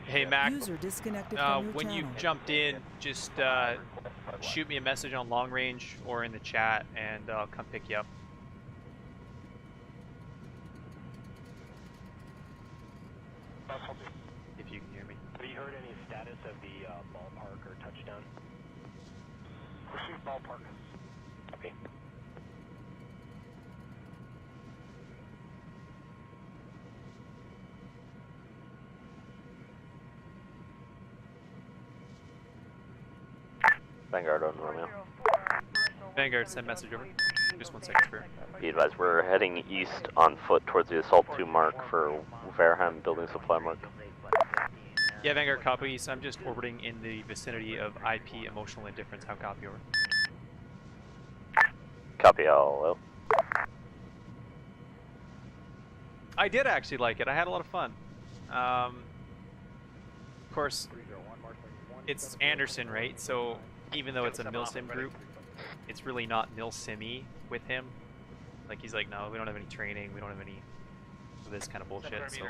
Hey Mac, User disconnected from your when channel. you've jumped in, just shoot me a message on long range or in the chat, and I'll come pick you up. If you can hear me. Have you heard any status of the ballpark or touchdown? Pursuit ballpark. Okay. Vanguard on Romeo. Vanguard, send message over. Just 1 second, Spirit. Be advised, we're heading east on foot towards the Assault 2 mark for Verheim building supply mark. Yeah, Vanguard copies. I'm just orbiting in the vicinity of IP emotional indifference. How copy over? Copy all out. I did actually like it. I had a lot of fun. Of course, it's Anderson, right? So even though it's a milsim group, it's really not milsim-y with him. Like, he's like, no, we don't have any training, we don't have any of this kind of bullshit. So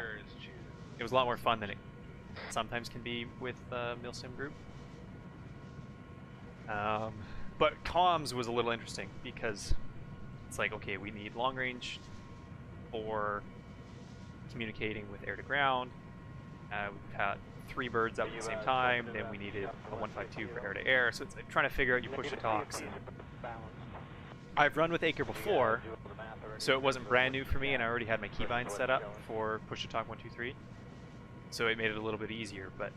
it was a lot more fun than it sometimes can be with milsim group. But comms was a little interesting because it's like, okay, we need long range for communicating with air to ground. We've had 3 birds up at the same time, then we needed a 152 for air to air, so it's like trying to figure out your push to talks. And I've run with Acre before, so it wasn't brand new for me, and I already had my keybind set up for push to talk 123, so it made it a little bit easier, but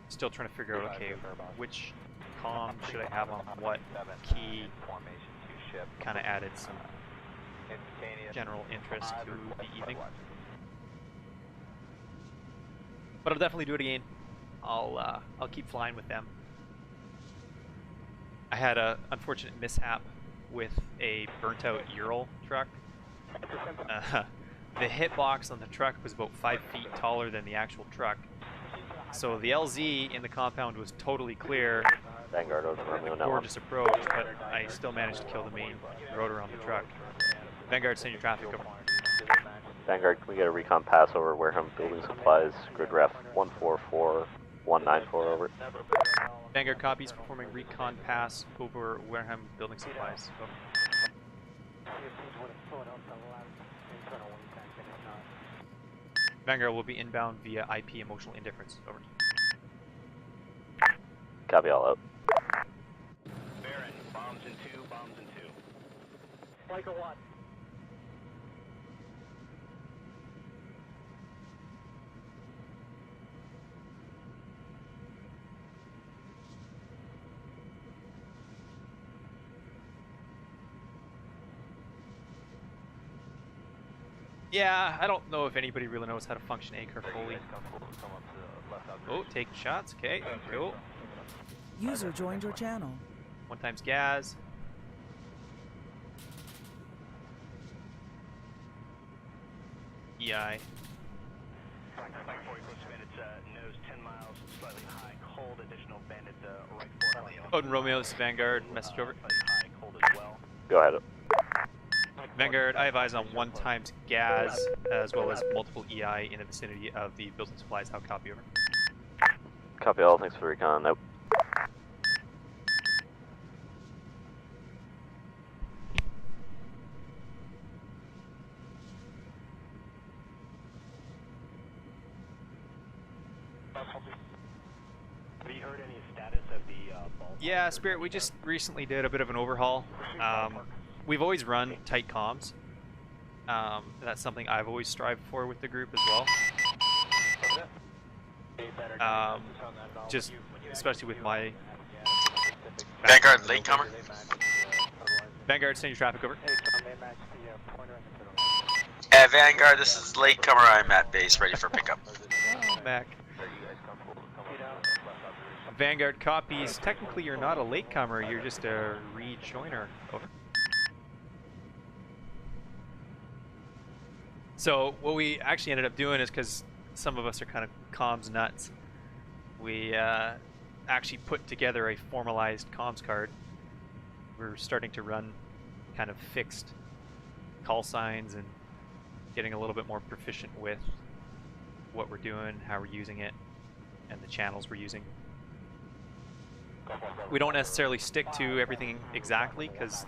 still trying to figure out, okay, which comm should I have on what key. Kind of added some general interest to the evening. But I'll definitely do it again. I'll keep flying with them. I had a unfortunate mishap with a burnt out Ural truck. The hitbox on the truck was about 5 feet taller than the actual truck. So the LZ in the compound was totally clear. Vanguard over Romeo now. Gorgeous approach, but I still managed to kill the main rotor on the truck. Vanguard, send your traffic over. Vanguard, can we get a recon pass over Wareham building supplies, grid ref 144194 over. Vanguard copies, performing recon pass over Wareham building supplies. Over. Vanguard will be inbound via IP emotional indifference. Over. Copy all out. Baron, bombs in 2, bombs in 2. Like a what? Yeah, I don't know if anybody really knows how to function Acre fully. Oh, taking shots. Okay, cool. User joined your channel. 1 times gas. EI. Nose 10 miles, slightly high, cold, additional bandit right 4. Odin Romeo, this is Vanguard. Message over. High, cold as well. Go ahead. Vanguard, I have eyes on 1 times gas, as well as multiple EI in the vicinity of the building supplies. How copy over? Copy all, thanks for the recon. Nope. Have you heard any status of the Yeah, Spirit, we just recently did a bit of an overhaul. We've always run tight comms. That's something I've always strived for with the group as well. Just especially with my Vanguard latecomer. Vanguard, send your traffic over. Vanguard, this is latecomer. I'm at base, ready for pickup. Back. Vanguard copies. Technically, you're not a latecomer. You're just a rejoiner. Over. So what we actually ended up doing is, because some of us are kind of comms nuts, we actually put together a formalized comms card. We're starting to run kind of fixed call signs and getting a little bit more proficient with what we're doing, how we're using it, and the channels we're using. we don't necessarily stick to everything exactly because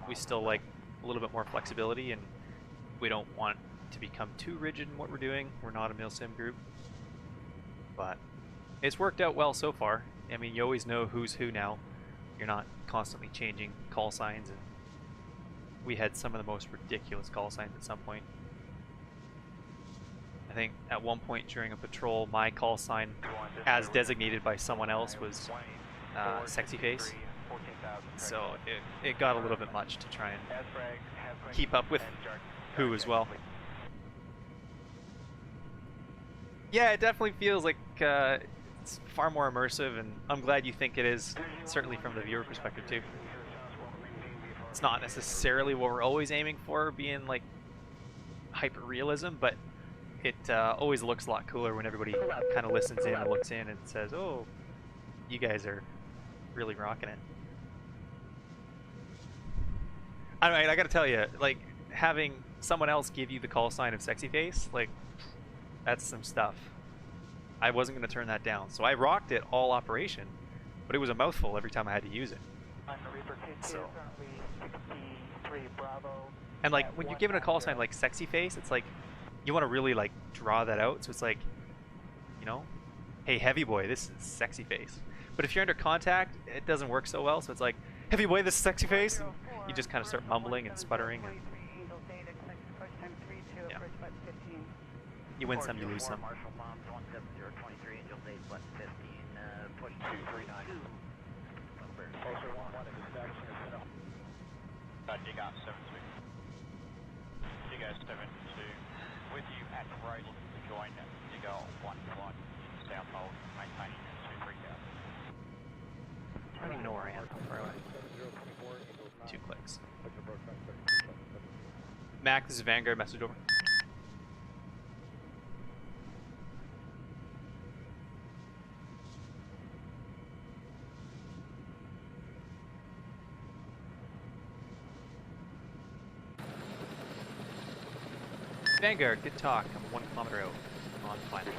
we still like a little bit more flexibility, and we don't want to become too rigid in what we're doing. We're not a milsim group, but it's worked out well so far. I mean, you always know who's who now. You're not constantly changing call signs, and we had some of the most ridiculous call signs at some point. I think at one point during a patrol, my call sign, as designated by someone else, was Sexy Face. So it got a little bit much to try and keep up with who as well. Yeah, it definitely feels like it's far more immersive, and I'm glad you think it is, certainly from the viewer perspective too. It's not necessarily what we're always aiming for, being like hyper-realism, but it always looks a lot cooler when everybody kind of listens in and looks in and says, oh, you guys are really rocking it. I mean, I gotta tell you, like, having someone else give you the call sign of Sexy Face, like, that's some stuff. I wasn't gonna turn that down, so I rocked it all operation, but it was a mouthful every time I had to use it. So. And like, when you're given a call sign like Sexy Face, it's like, you want to really like draw that out, so it's like, you know, hey Heavy Boy, this is Sexy Face. But if you're under contact, it doesn't work so well, so it's like, Heavy Boy, this is Sexy Face, and you just kind of start mumbling and sputtering, and yeah. You win some, you lose some. Dig up 7-2. Dig out 7-2. With you at road, join Digger 1-1. South hold, maintaining 2-3 down. I don't even know where I am. Far away. 2 clicks. Mac, this is Vanguard, message over. Vanguard, good talk. I'm 1 kilometer out on planet.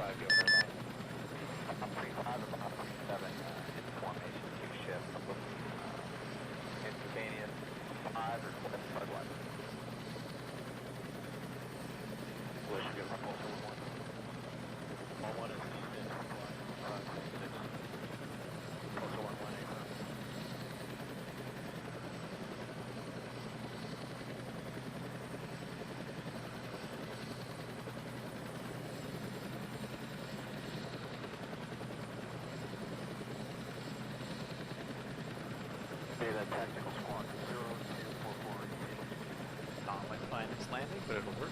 Tactical squad 0244. Not my finest landing, but it'll work.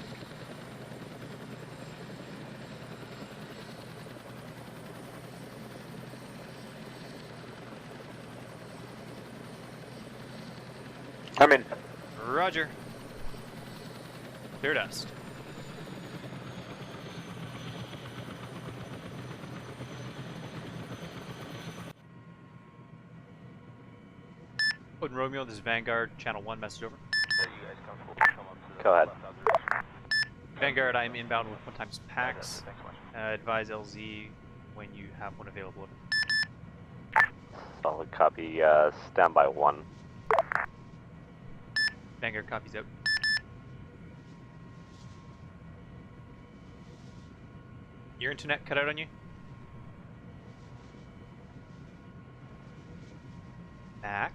I'm in. Roger. Clear dust. Odin Romeo, this is Vanguard, channel 1, message over. Go ahead. Vanguard, I'm inbound with 1x packs. Advise LZ when you have one available. Solid copy, standby 1. Vanguard copies out. Your internet cut out on you? Mac?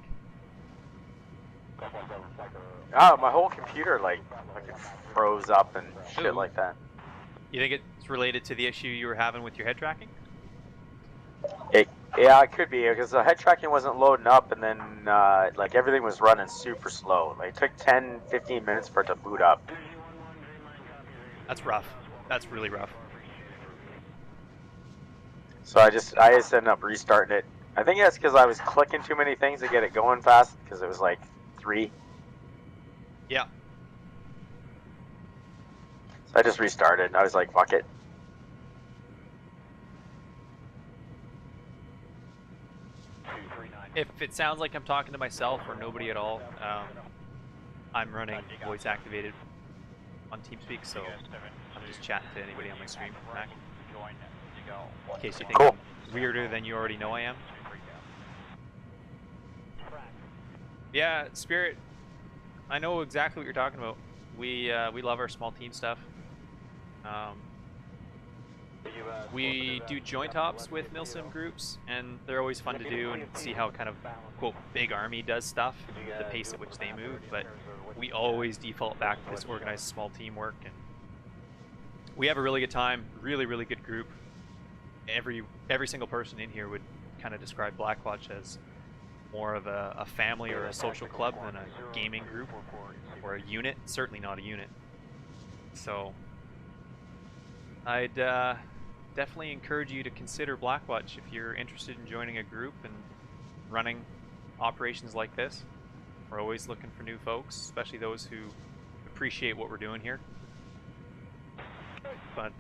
Oh, my whole computer like it froze up and shit like that. You think it's related to the issue you were having with your head tracking? Yeah, it could be because the head tracking wasn't loading up, and then like everything was running super slow. Like it took 10-15 minutes for it to boot up. That's rough. That's really rough. So I just ended up restarting it. I think that's because I was clicking too many things to get it going fast because it was like 3. Yeah. So I just restarted and I was like, fuck it. If it sounds like I'm talking to myself or nobody at all, I'm running voice activated on TeamSpeak, so I'm just chatting to anybody on my stream. Mac. In case you think I'm weirder than you already know I am. Yeah, Spirit, I know exactly what you're talking about. We love our small team stuff. We do joint ops with milsim groups, and they're always fun to do and see how kind of, quote, big army does stuff, the pace at which they move, but we always default back to this organized small teamwork, and we have a really good time, really, really good group. Every single person in here would kind of describe Blackwatch as more of a family or a social club than a gaming group or a unit, certainly not a unit. So I'd definitely encourage you to consider Blackwatch if you're interested in joining a group and running operations like this. We're always looking for new folks, especially those who appreciate what we're doing here. But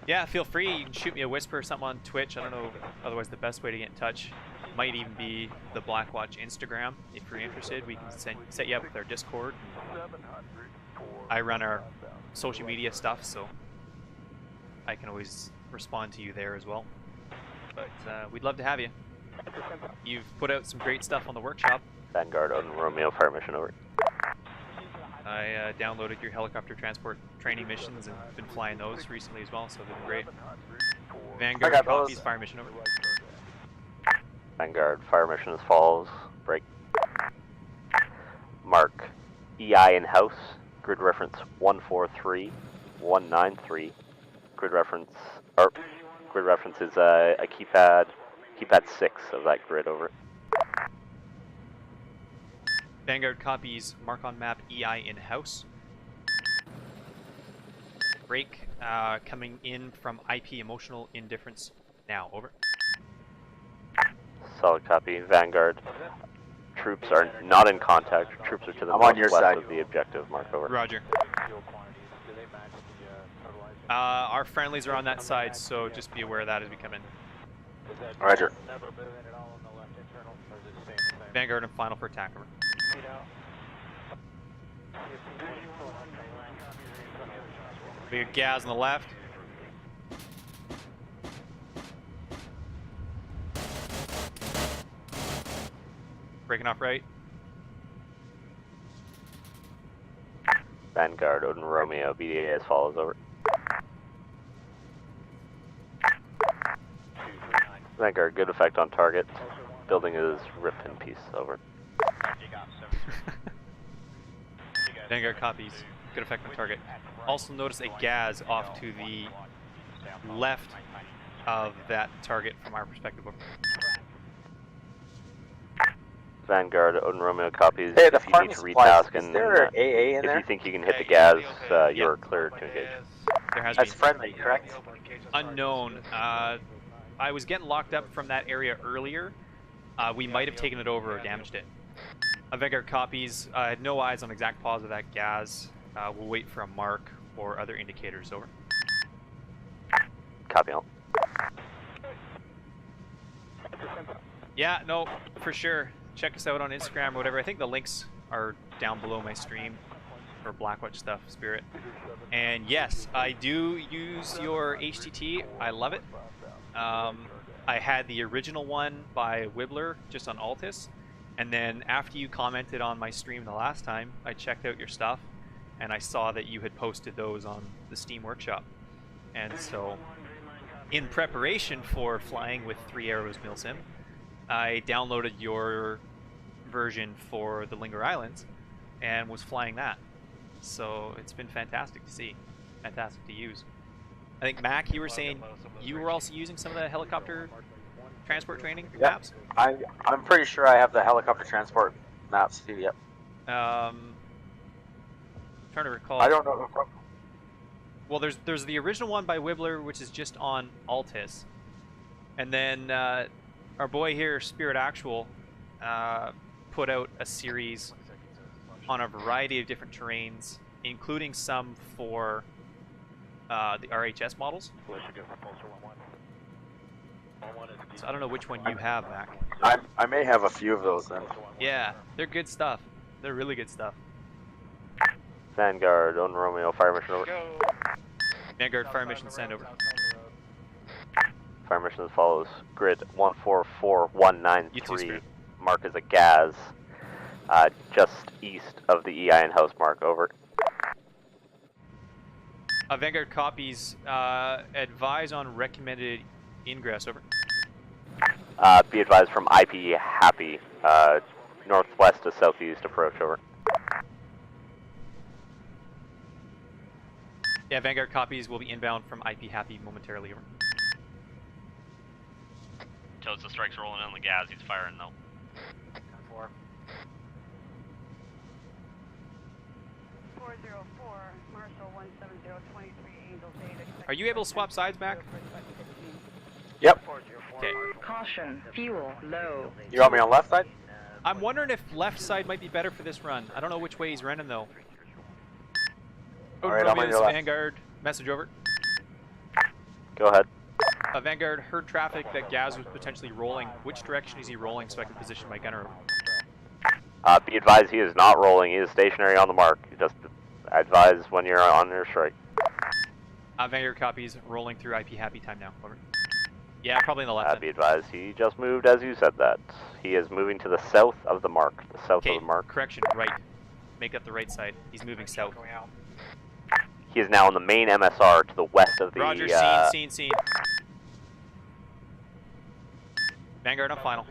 yeah, feel free. You can shoot me a whisper or something on Twitch. I don't know. Otherwise, the best way to get in touch might even be the Blackwatch Instagram. If you're interested, we can set you up with our Discord. I run our social media stuff, so I can always respond to you there as well. But we'd love to have you. You've put out some great stuff on the workshop. Vanguard on Romeo, fire mission over. I downloaded your helicopter transport training missions and been flying those recently as well, so they've been great. Vanguard copies, fire mission over. Vanguard, fire mission as follows. Break. Mark EI in house, grid reference 143193. Grid reference is a keypad 6 of that grid over. Vanguard copies mark on map EI in house. Break coming in from IP emotional indifference now, over. Solid copy. Vanguard. Troops are not in contact. Troops are to the northwest of the objective. Mark over. Roger. Our friendlies are on that side, so just be aware of that as we come in. Roger. Vanguard and final for attack, over. Big gas on the left. Breaking off right. Vanguard, Odin Romeo, BDA as follows, over. Vanguard, good effect on target. Building is ripped in piece, over. Vanguard copies. Good effect on target. Also notice a gas off to the left of that target from our perspective. Vanguard, Odin Romeo copies. Hey, the if you need to retask and if you think you can hit the gas, you are cleared to engage. There has That's been. friendly, correct? Unknown. I was getting locked up from that area earlier. We might have taken it over or damaged it. Vanguard copies. I had no eyes on exact pause of that gas. We'll wait for a mark or other indicators, over. Copy all. Yeah, no, for sure. Check us out on Instagram or whatever. I think the links are down below my stream for Blackwatch stuff, Spirit. And yes, I do use your HTT. I love it. I had the original one by Wibbler just on Altis. And then after you commented on my stream the last time, I checked out your stuff and I saw that you had posted those on the Steam Workshop. And so, in preparation for flying with 3 Arrows Milsim, I downloaded your version for the Linger Islands and was flying that. So it's been fantastic to see, fantastic to use. I think, Mac, you were saying you were also using some of the helicopter transport training maps? I'm pretty sure I have the helicopter transport maps too, yep. Trying to recall. I don't know. Well, there's the original one by Wibbler, which is just on Altis. And then our boy here, Spirit Actual, put out a series on a variety of different terrains, including some for the RHS models. So I don't know which one you have, Mac. I may have a few of those then. Yeah, they're good stuff. They're really good stuff. Vanguard, Odin Romeo, fire mission over. Vanguard, fire mission, send over. Fire mission as follows. Grid 144193. mark as a gas, just east of the EIN house mark. Over. Vanguard copies. Advise on recommended ingress. Over. Be advised from IP Happy, northwest to southeast approach. Over. Yeah, Vanguard copies will be inbound from IP Happy momentarily. Over. Tells the strike's rolling on the gas. He's firing though. 4. 404, Marshall 17023, Angel Data. Are you able to swap sides, Mac? Yep. Okay. Caution, fuel low. You want me on left side? I'm wondering if left side might be better for this run. I don't know which way he's running though. Alright, I'm on your left. Vanguard, message over. Go ahead. Vanguard heard traffic that Gaz was potentially rolling. Which direction is he rolling so I can position my gunner? Be advised he is not rolling. He is stationary on the mark. Just advise when you're on your strike. Vanguard copies, rolling through IP Happy time now. Over. Yeah, probably in the left. Be advised he just moved as you said that. He is moving to the south of the mark. The south of the mark. Correction, right. Make up the right side. He's moving south. He is now on the main MSR to the west of the... Roger, scene. Vanguard on final.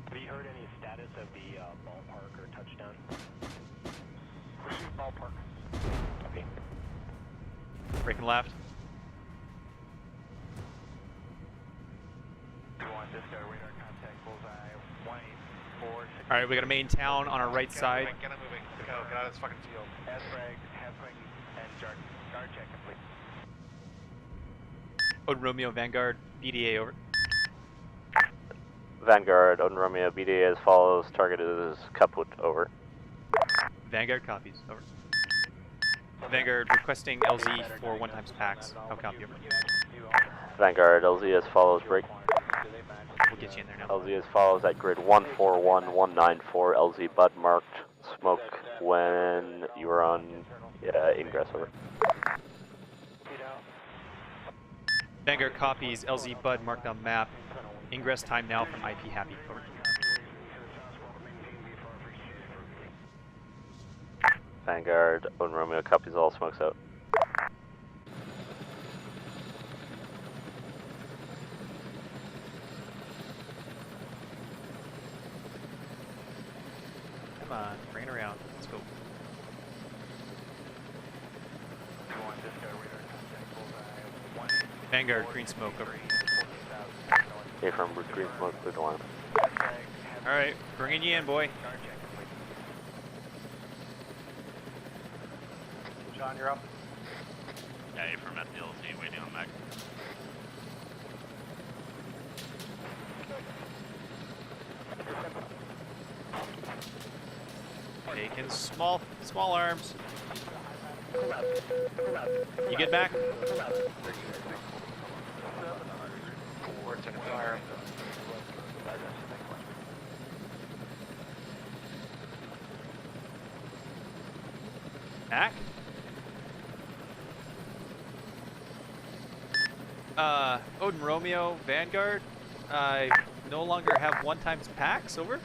Have you heard any status of the ballpark or touchdown? Ballpark. Okay. Breaking left. Alright, we got a main town on our right side. Get it moving. Get out of this fucking field. And guard check complete. Odin Romeo, Vanguard, BDA over. Vanguard, Odin Romeo, BDA as follows. Target is kaput. Over. Vanguard copies. Over. Vanguard requesting LZ for 1 times packs. How copy? Over. Vanguard, LZ as follows. Break. We'll get you in there now. LZ as follows at grid 141194. LZ Bud marked. Smoke when you are on ingress. Over. Vanguard copies. LZ Bud marked on map. Ingress time now from IP Happy. Over. Vanguard, Odin Romeo copies all. Smokes out. Come on, bring it around. Let's go. Vanguard, green smoke. Over. Okay, from green smoke, clear the line. Alright, bringing you in, boy. John, you're up. Yeah, from FDLC, waiting on Mac. Taking small arms. You get back? Fire. Back? Odin Romeo, Vanguard. I no longer have 1 times packs. Over.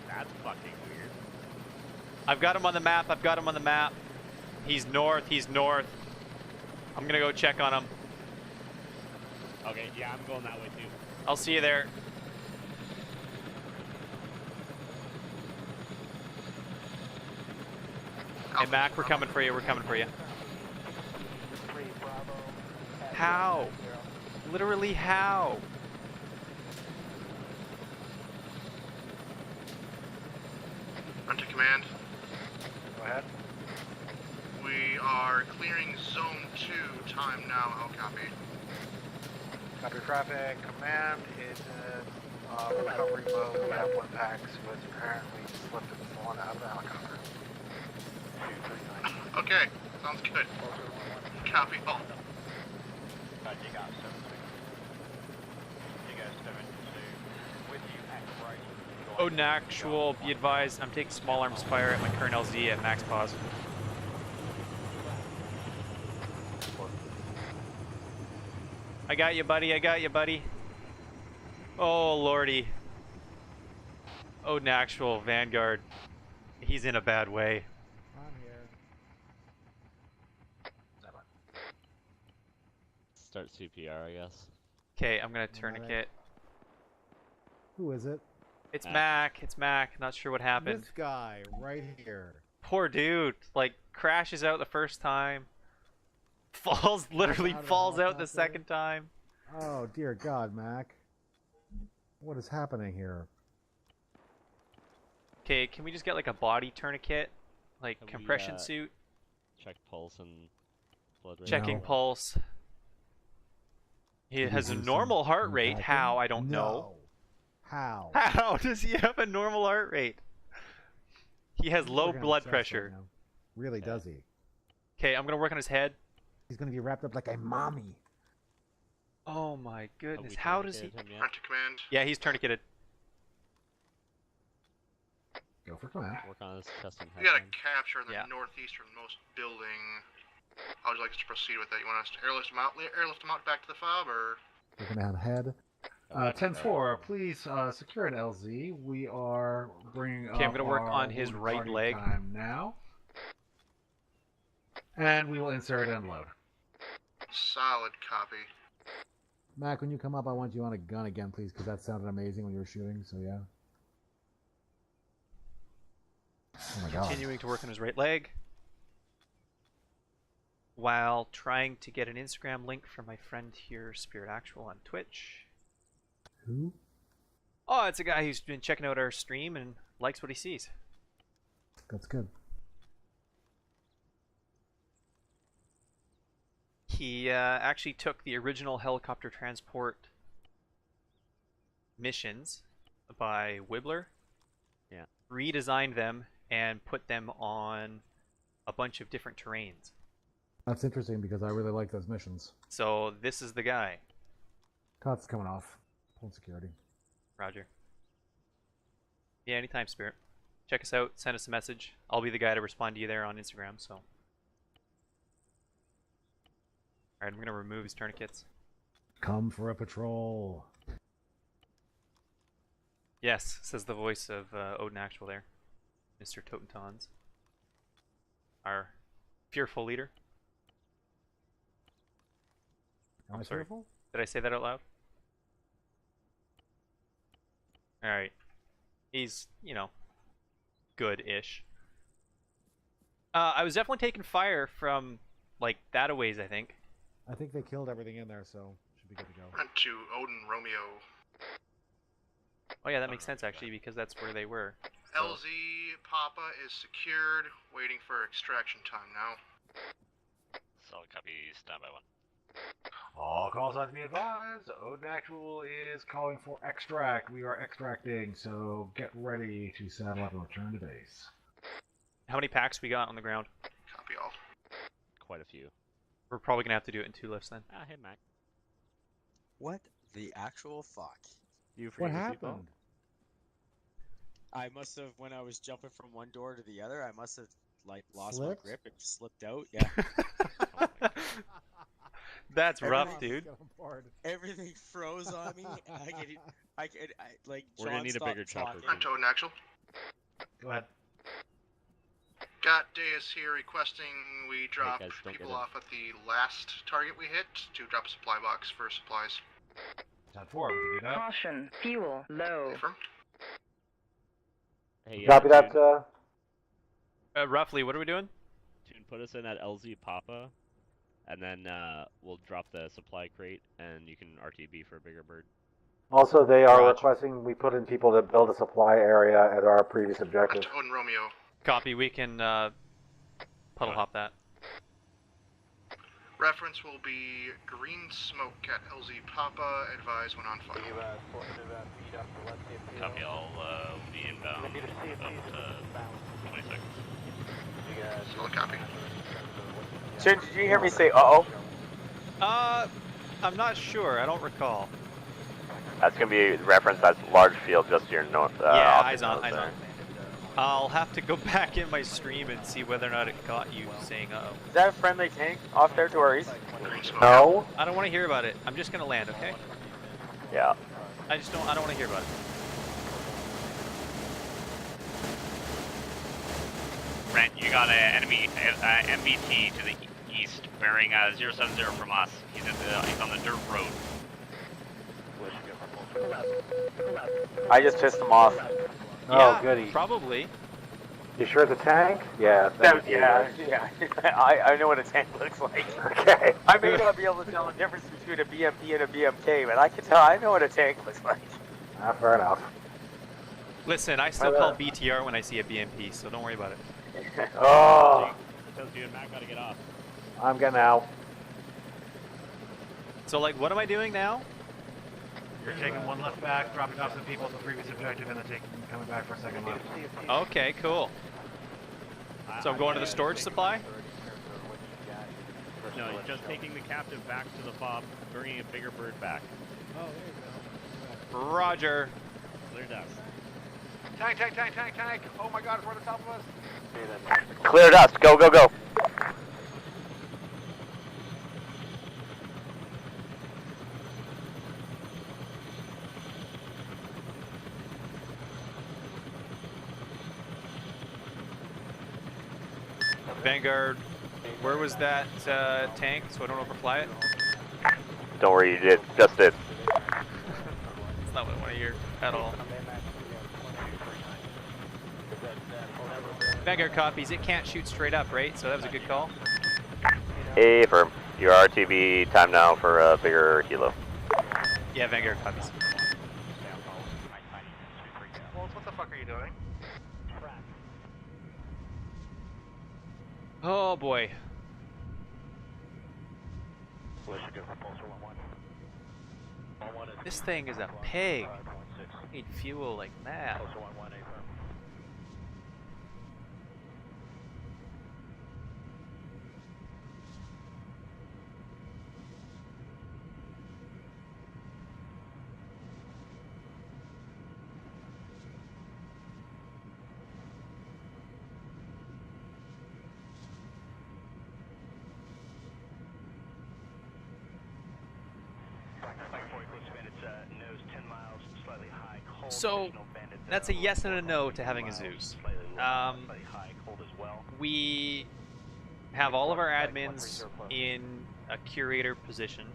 That's fucking weird. I've got him on the map. He's north. I'm gonna go check on him. Okay, yeah, I'm going that way too. I'll see you there. Hey Mac, we're coming for you. How? Literally how? Hunter Command. Go ahead. We are clearing Zone 2. Time now. How copy? Copy traffic. Command is in recovery mode. We have 1 PAX who has apparently slipped and fallen out of the helicopter. Okay, sounds good. Copy all. You got 7-6. You guys with you at right. Odin Actual, be advised, I'm taking small arms fire at my current LZ at max pause. I got you, buddy. I got you, buddy. Oh, lordy. Odin Actual, Vanguard. He's in a bad way. I'm here. Start CPR, I guess. Okay, I'm gonna tourniquet. Who is it? It's Mac. It's Mac. Not sure what happened. This guy right here. Poor dude. Like, crashes out the first time. Falls, literally falls out the second time. Oh, dear God, Mac. What is happening here? Okay, can we just get like a body tourniquet? Like, compression suit? Check pulse and blood rate. Checking pulse. He has a normal heart rate. How? I don't know. How? How does he have a normal heart rate? He has low blood pressure. Really, does he? Okay, I'm gonna work on his head. He's gonna be wrapped up like a mommy. Oh my goodness! How does he? Front to command. Yeah, he's tourniqueted. Go for command. Work on his chest and head. We got a capture in the northeasternmost building. How would you like us to proceed with that? You want us to airlift him out back to the fob, or? We're gonna have head. 10-4, please secure an LZ. We are bringing up I'm gonna work our on his right target leg. time now. And we will insert and load. Solid copy. Mac, when you come up, I want you on a gun again, please, because that sounded amazing when you were shooting, so yeah. Oh my God. Continuing to work on his right leg. While trying to get an Instagram link from my friend here, Spirit Actual on Twitch. Who? Oh, it's a guy who's been checking out our stream and likes what he sees. That's good. He actually took the original helicopter transport missions by Wibbler, redesigned them, and put them on a bunch of different terrains. That's interesting because I really like those missions. So this is the guy. COT's coming off. Pulling security. Roger. Yeah, anytime, Spirit. Check us out. Send us a message. I'll be the guy to respond to you there on Instagram. So. Alright, I'm going to remove his tourniquets. Come for a patrol. Yes, says the voice of Odin Actual there. Mr. Totentons. Our fearful leader. Am I sorry. fearful? Did I say that out loud? Alright. He's, you know, good-ish. I was definitely taking fire from, like, that a ways, I think. I think they killed everything in there, so should be good to go. Front to Odin Romeo. Oh yeah, that makes sense, actually, because that's where they were. So. LZ Papa is secured, waiting for extraction time now. Solid copy, standby 1. All calls on to be advised. Odin Actual is calling for extract. We are extracting, so get ready to saddle up and return to base. How many packs we got on the ground? Copy all. Quite a few. We're probably gonna have to do it in 2 lifts then. Ah, hey Mac. What the actual fuck? What happened? I must have, when I was jumping from one door to the other, I must have like lost Slipped? my grip and slipped out. Yeah. That's rough, dude. Everything froze on me. I like. We're gonna need a bigger chopper. Front to Odin Actual. Go ahead. Got Deus here requesting we drop guys, don't people get in. off at the last target we hit to drop a supply box for supplies. 10-4, we can do that. Caution, fuel low. Confirm. Hey, Copy that, roughly, what are we doing? Tune, put us in that LZ Papa, and then we'll drop the supply crate, and you can RTB for a bigger bird. Also, they are requesting we put in people to build a supply area at our previous objective. Front to Odin Romeo. Copy, we can puddle hop that. Reference will be green smoke at LZ Papa. Advise when on fire. Copy, I'll be inbound about 20 seconds. Solid copy. Chin, did you hear me say uh-oh? I'm not sure. I don't recall. That's gonna be referenced as large field just to your north. Yeah, eyes on, eyes on. I'll have to go back in my stream and see whether or not it got you saying uh-oh. Is that a friendly tank off there to our east? No. I don't want to hear about it. I'm just gonna land, okay? Yeah. I don't want to hear about it. Brent, you got an enemy MVT to the east, bearing 070 from us. He's on the dirt road. I just pissed him off. Oh, goody. Probably. You sure it's a tank? Yeah. Yeah. I know what a tank looks like. Okay. I may not be able to tell the difference between a BMP and a BMK, but I can tell. I know what a tank looks like. Fair enough. Listen, I still call BTR when I see a BMP, so don't worry about it. Oh. Tells you and Matt gotta get off. I'm getting out. So, like, what am I doing now? You're taking one left back, dropping off some people at the previous objective, and then coming back for a second left. Okay, cool. So I'm going to the storage supply? No, he's just taking the captive back to the fob, bringing a bigger bird back. Oh, there you go. Roger. Clear dust. Tank! Oh my god, it's right on top of us! Clear dust. Go, go, go. Vanguard, where was that tank, so I don't overfly it? Don't worry, you just did. That's not what I want to hear at all. Vanguard copies, it can't shoot straight up, right? So that was a good call. Affirm. Your RTB time now for a bigger helo. Yeah, Vanguard copies. Well, what the fuck are you doing? Oh boy. This thing is a pig. I need fuel like mad. So, that's a yes and a no to having a Zeus. We have all of our admins in a curator position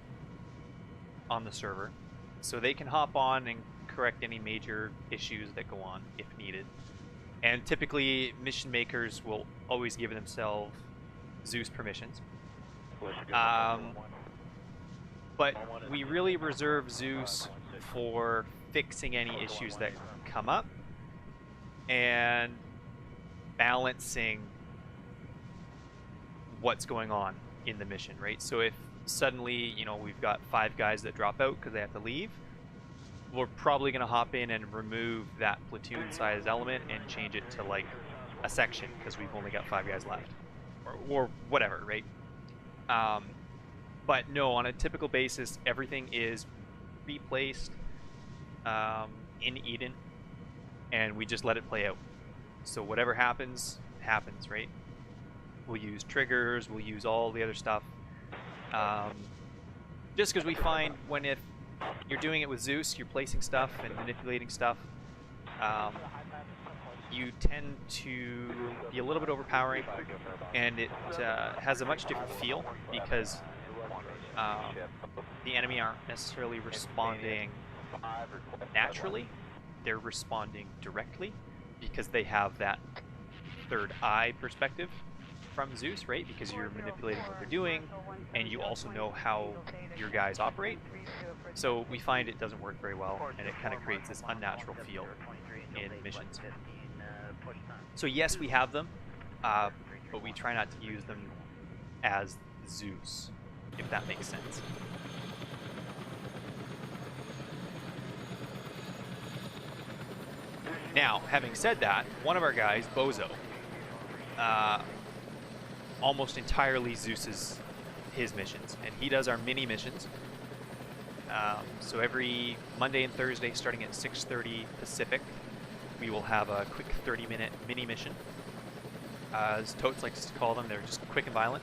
on the server, so they can hop on and correct any major issues that go on if needed. And typically, mission makers will always give themselves Zeus permissions. But we really reserve Zeus for fixing any issues that come up and balancing what's going on in the mission, right? So if suddenly, you know, we've got 5 guys that drop out because they have to leave, we're probably going to hop in and remove that platoon-sized element and change it to like a section because we've only got 5 guys left, or whatever, right? But no, on a typical basis, everything is replaced in Eden, and we just let it play out. So whatever happens, happens, right? We'll use triggers, we'll use all the other stuff. Just because we find if you're doing it with Zeus, you're placing stuff and manipulating stuff, you tend to be a little bit overpowering, and it has a much different feel because the enemy aren't necessarily responding naturally. They're responding directly because they have that third eye perspective from Zeus, right? Because you're manipulating what they're doing and you also know how your guys operate. So we find it doesn't work very well, and it kind of creates this unnatural feel in missions. So yes, we have them, but we try not to use them as Zeus, if that makes sense. Now, having said that, one of our guys, Bozo, almost entirely Zeuses his missions, and he does our mini missions. So every Monday and Thursday, starting at 6:30 Pacific, we will have a quick 30-minute mini mission. As Totes likes to call them, they're just quick and violent.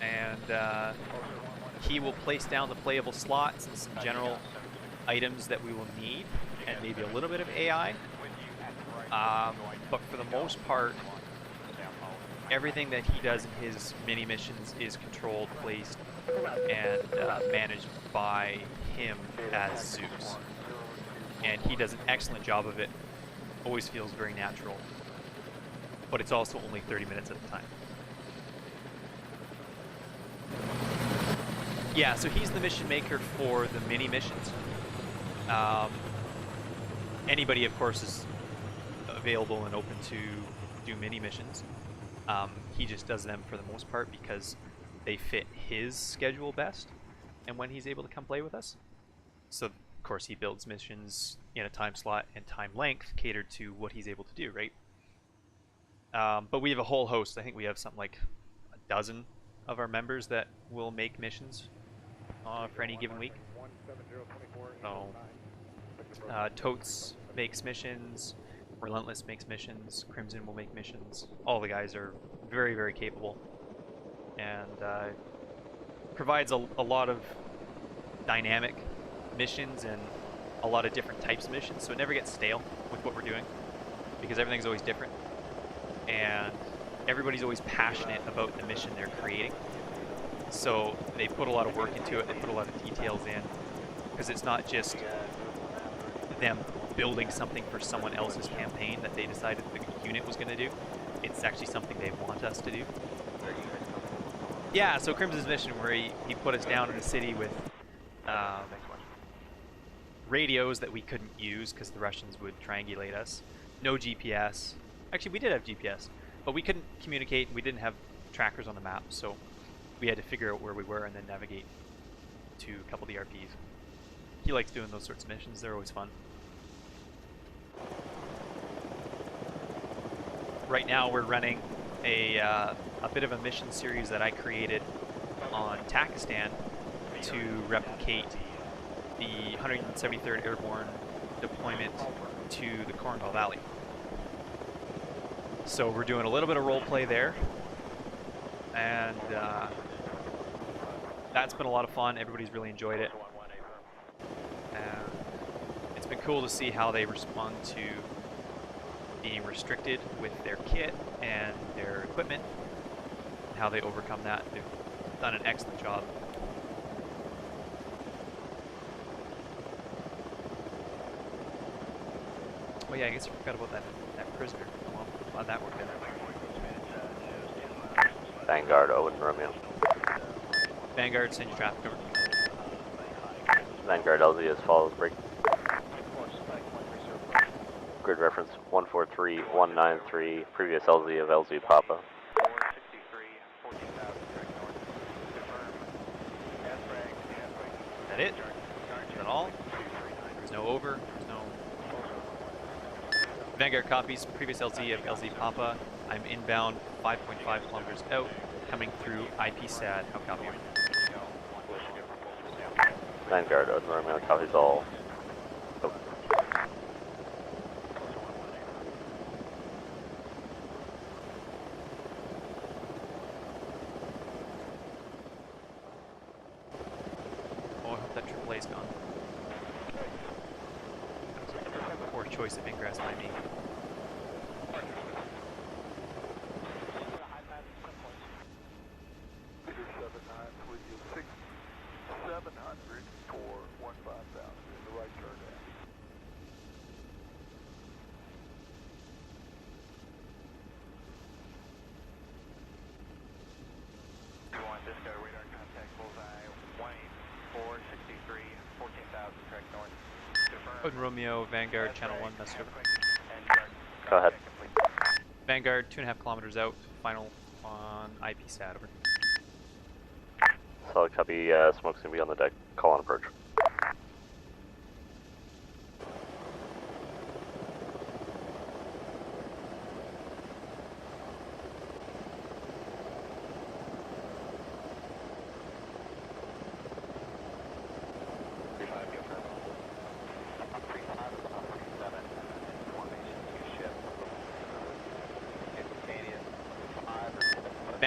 And he will place down the playable slots and some general items that we will need, and maybe a little bit of AI. But for the most part, everything that he does in his mini missions is controlled, placed, and managed by him as Zeus. And he does an excellent job of it. Always feels very natural. But it's also only 30 minutes at a time. Yeah, so he's the mission maker for the mini missions. Anybody, of course, is available and open to do mini missions. He just does them for the most part because they fit his schedule best and when he's able to come play with us. So, of course, he builds missions in a time slot and time length catered to what he's able to do, right? But we have a whole host. I think we have something like a dozen of our members that will make missions for any given week. So, Totes makes missions, Relentless makes missions, Crimson will make missions. All the guys are very, very capable, and provides a lot of dynamic missions and a lot of different types of missions, so it never gets stale with what we're doing, because everything's always different, and everybody's always passionate about the mission they're creating. So they put a lot of work into it, they put a lot of details in, because it's not just them building something for someone else's campaign that they decided the unit was going to do. It's actually something they want us to do. Yeah, so Crimson's mission, where he put us down in a city with radios that we couldn't use because the Russians would triangulate us. No GPS. Actually, we did have GPS, but we couldn't communicate. We didn't have trackers on the map, so we had to figure out where we were and then navigate to a couple DRPs. He likes doing those sorts of missions. They're always fun. Right now we're running a bit of a mission series that I created on Takistan to replicate the 173rd Airborne deployment to the Cornwall Valley. So we're doing a little bit of role play there, and that's been a lot of fun. Everybody's really enjoyed it. It's been cool to see how they respond to being restricted with their kit and their equipment, and how they overcome that. They've done an excellent job. Oh yeah, I guess I forgot about that prisoner. Well, glad that worked out. Vanguard, Owen Romeo. Vanguard, send your traffic over. Vanguard LZ as follows, break. Grid reference 143193, previous LZ of LZ Papa. Is that it? Is that all? There's no over, there's no... Vanguard copies, previous LZ of LZ Papa. I'm inbound 5.5 kilometers out, coming through IP SAD. How copy? Vanguard, Owen Romeo copies all. Oh. Oh, I hope that AAA's gone. That was a poor choice of ingress by me. Open Romeo, Vanguard, Channel 1, message over. Go ahead. Vanguard, 2.5 kilometers out, final on IP SAT, over. Solid copy, smoke's gonna be on the deck, call on approach.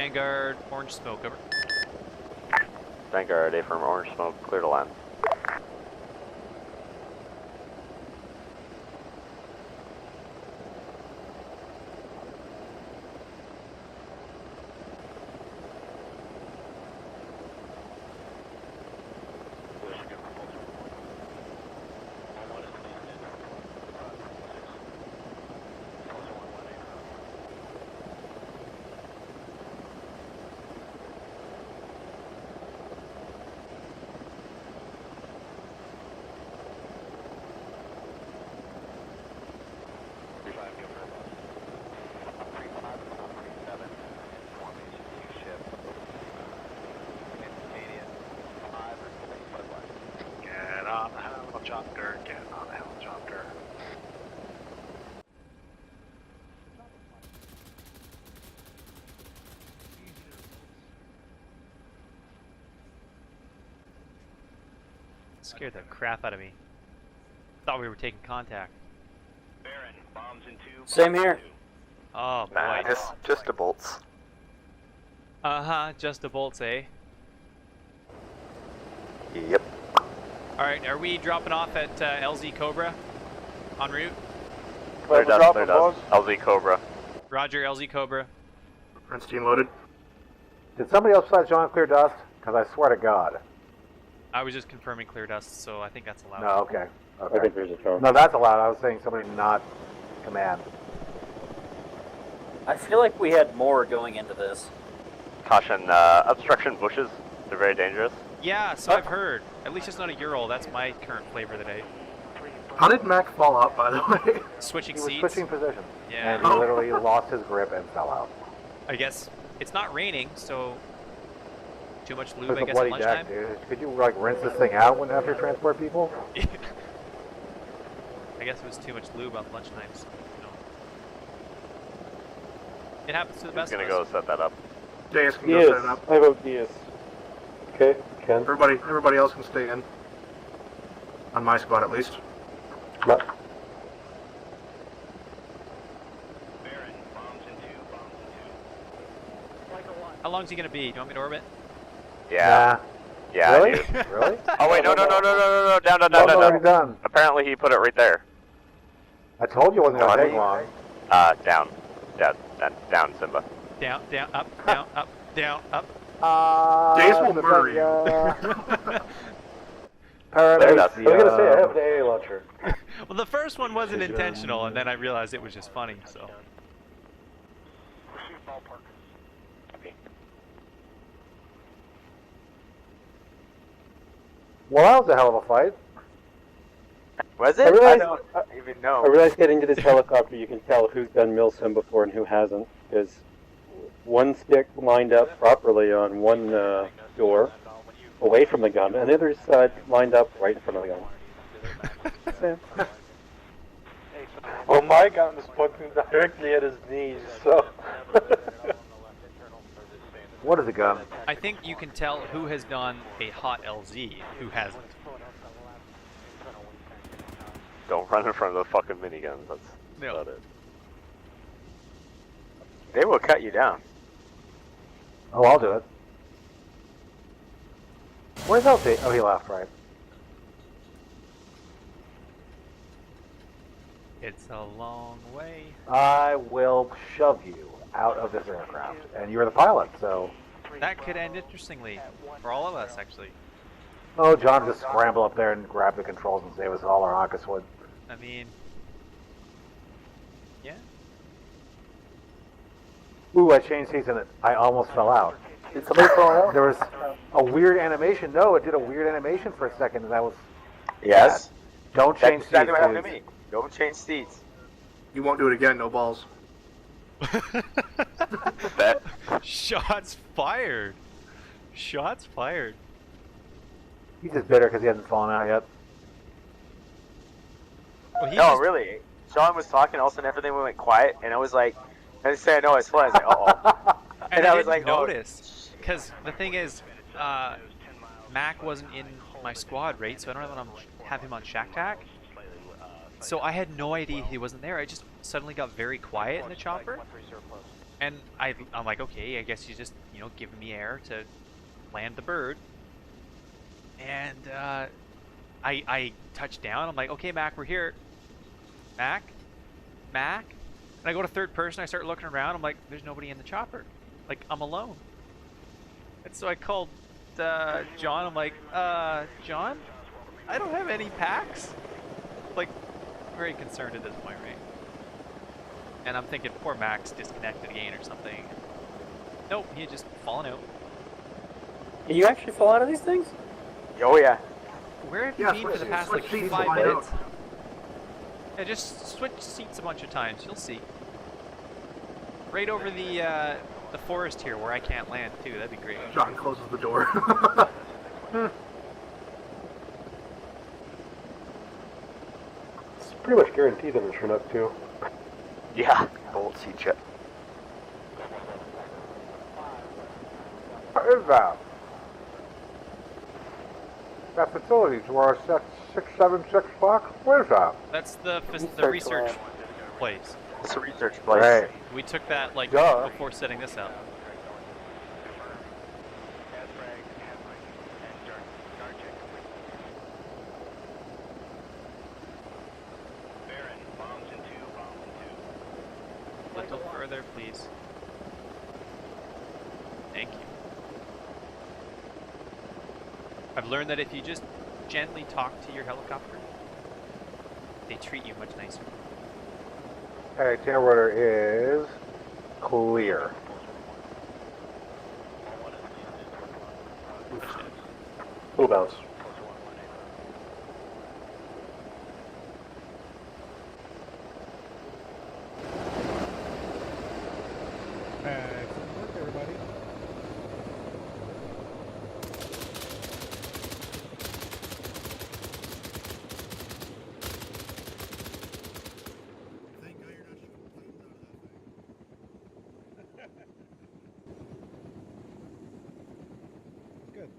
Vanguard, orange smoke, over. Vanguard, A firm, orange smoke, clear to land. Get on the helicopter, get on the helicopter. Scared the crap out of me. Thought we were taking contact. Baron, bombs in 2. Same here. Oh boy. Nah, just the bolts. Just the bolts, eh? Yep. Alright, are we dropping off at LZ Cobra? En route? Clear dust, clear dust. LZ Cobra. Roger, LZ Cobra. Prince team loaded. Did somebody else besides John clear dust? Because I swear to God. I was just confirming clear dust, so I think that's allowed. No, okay. I think there's a charge. No, that's allowed. I was saying somebody not command. I feel like we had more going into this. Caution, obstruction bushes. They're very dangerous. Yeah, so I've heard. At least it's not a Ural. That's my current flavor of the day. How did Mac fall out, by the way? Switching He was seats. switching positions. Yeah. And he literally lost his grip and fell out. I guess it's not raining, so too much lube, It's I a guess, bloody at jack, lunchtime. dude. Could you like rinse this thing out when after you transport people? I guess it was too much lube on lunchtimes. You know. It happens to the best Who's of gonna us. go set that up? Diaz can go Diaz. set it up. I vote Diaz. Okay, Ken. Everybody else can stay in. On my squad, at least. Baron, bombs in 2, bombs in 2. How long is he gonna be? Do you want me to orbit? Yeah. Yeah, Really? I do. Really? Oh wait, no, down, Already done. Apparently he put it right there. I told you it wasn't going to take long. Down. Down, Simba. Down, down, up, down, up, down, up. Diaz will murder you. Clear dust. I was gonna say I have an AA launcher. Well, the first one wasn't intentional, and then I realized it was just funny, so. Well, that was a hell of a fight. Was I it? realized, don't even know. I realized getting to this helicopter, you can tell who's done milsim before and who hasn't, because one stick lined up properly on one door, away from the gun, and the other side lined up right in front of the gun. Well, my gun is pointing directly at his knees, so. What is a gun? I think you can tell who has done a hot LZ, who hasn't. Don't run in front of the fucking miniguns. That's No. about it. They will cut you down. Oh, I'll do it. Where's LT? Oh, he left, right. It's a long way. I will shove you out of this aircraft. And you're the pilot, so... That could end interestingly, for all of us, actually. Oh, John, just scramble up there and grab the controls and save us all our Ankas would. I mean... Yeah. Ooh, I changed seats and I almost fell out. Did somebody fall out? There was a weird animation. No, it did a weird animation for a second, and that was... Yes. bad. Don't change That's exactly seats, what happened to please. me. Don't change seats. You won't do it again, no balls. Shots fired. Shots fired. He's just bitter because he hasn't fallen out yet. Well, No, really. Sean was talking, all of a sudden everything went quiet, and I was like, I didn't say I know it's fun. I was like, uh-oh. And I I was didn't like, oh. notice, because the thing is, Mac wasn't in my squad, right? So I don't have him on Shack Tack. So I had no idea he wasn't there. I just suddenly got very quiet in the chopper. And I'm like, okay, I guess he's just, you know, giving me air to land the bird. And I touch down. I'm like, okay, Mac, we're here. Mac? And I go to third person. I start looking around. I'm like, there's nobody in the chopper. Like, I'm alone. And so I called John. I'm like, John? I don't have any packs. Like, very concerned at this point, right? And I'm thinking, poor Mac's disconnected again or something. Nope, he had just fallen out. Can you actually fall out of these things? Oh yeah. Where have you been for the past like 5 minutes? Yeah, just switch seats a bunch of times. You'll see. Right over the forest here where I can't land too. That'd be great. John closes the door. It's pretty much guaranteed that it'll turn up too. Yeah, I won't see Chet. What is that? That facility to our 676 block? What is that? That's the research place. It's a research place. Right. We took that like Duh. before setting this up. A little further, please. Thank you. I've learned that if you just gently talk to your helicopter, they treat you much nicer. Hey, tail rotor is clear. Full bounce. Excellent work, everybody. Good.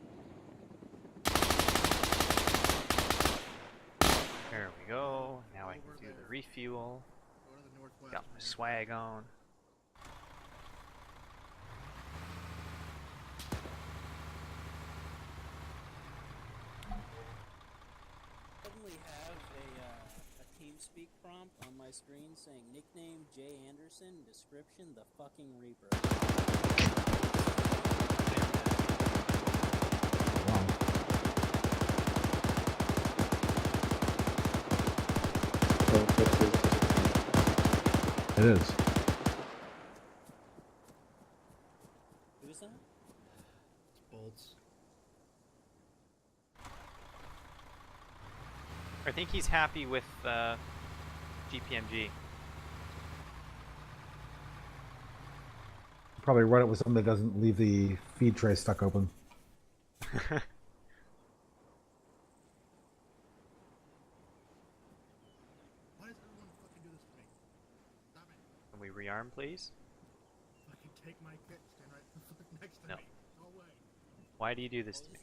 There we go. Now I can do the refuel. Got my swag on. Suddenly have a TeamSpeak prompt on my screen saying nickname Jay Anderson, description the fucking Reaper. It is. Who's that? Bolts. I think he's happy with GPMG. Probably run it with something that doesn't leave the feed tray stuck open. Can we rearm, please? Fucking take my kit, stand right next to No. me. No way. Why do you do this to me?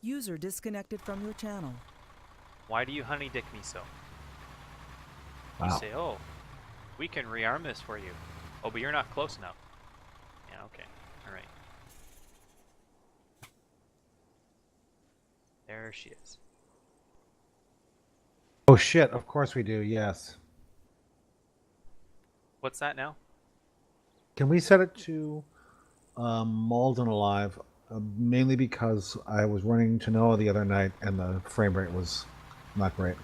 User disconnected from your channel. Why do you honey dick me so? You Wow. say, oh, we can rearm this for you. Oh, but you're not close enough. Yeah, okay. Alright. There she is. Oh shit, of course we do, yes. What's that now? Can we set it to mauled and alive? Mainly because I was running to Noah the other night and the frame rate was not great.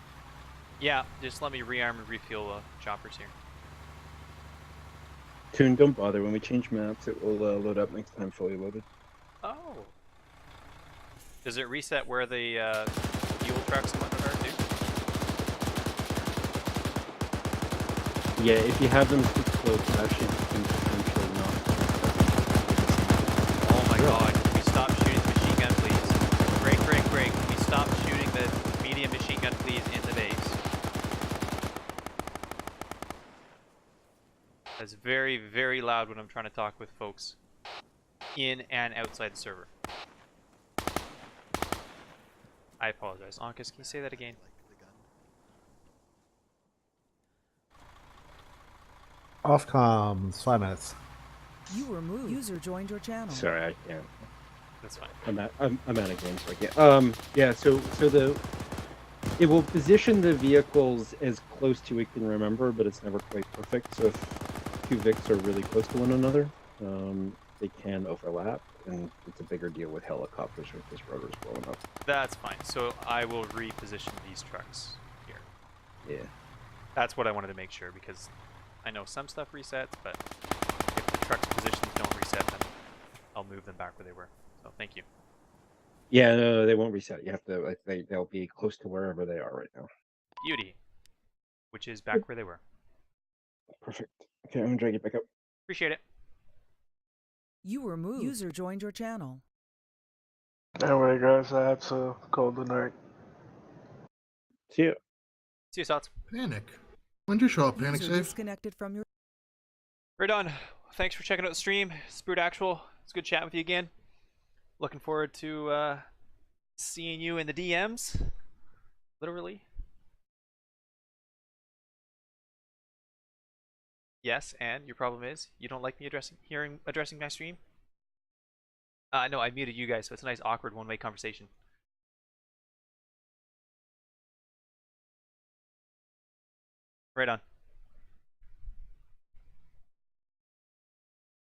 Yeah, just let me rearm and refuel the choppers here. Toon, don't bother. When we change maps, it will load up next time fully loaded. Oh. Does it reset where the fuel trucks and whatnot are, too? Yeah, if you have them too close, actually, can potentially not. Oh my god, can we stop shooting the machine gun, please? Break. Can we stop shooting the medium machine gun, please, in the base? That's very, very loud when I'm trying to talk with folks in and outside the server. I apologize. Ankus, can you say that again? Off comms, 5 minutes. You were moved. User joined your channel. Sorry, I can't. That's fine. I'm out of game, so I can't. Yeah. So it will position the vehicles as close to it can remember, but it's never quite perfect. So if two Vics are really close to one another, they can overlap, and it's a bigger deal with helicopters because rotors blowing up. That's fine. So I will reposition these trucks here. Yeah. That's what I wanted to make sure, because I know some stuff resets, but if the truck's positions don't reset, then I'll move them back where they were. So thank you. Yeah, no, they won't reset. You have to, they'll be close to wherever they are right now. Beauty, which is back where they were. Perfect. Okay, I'm gonna drag it back up. Appreciate it. You were moved. User joined your channel. Anyway, guys, I have to call the night. See ya. See you, Sots. Panic. When'd you show up, Panic User Safe? disconnected from your. Right on. Thanks for checking out the stream. Spirit Actual. It's good chatting with you again. Looking forward to seeing you in the DMs. Literally. Yes, and your problem is you don't like me addressing my stream? No, I muted you guys, so it's a nice awkward one-way conversation. Right on.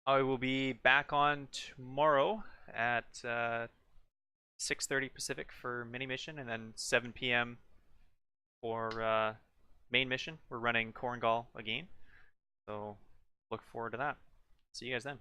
I will be back on tomorrow at 6:30 Pacific for mini mission, and then 7 p.m. for main mission. We're running Korengal again, so look forward to that. See you guys then.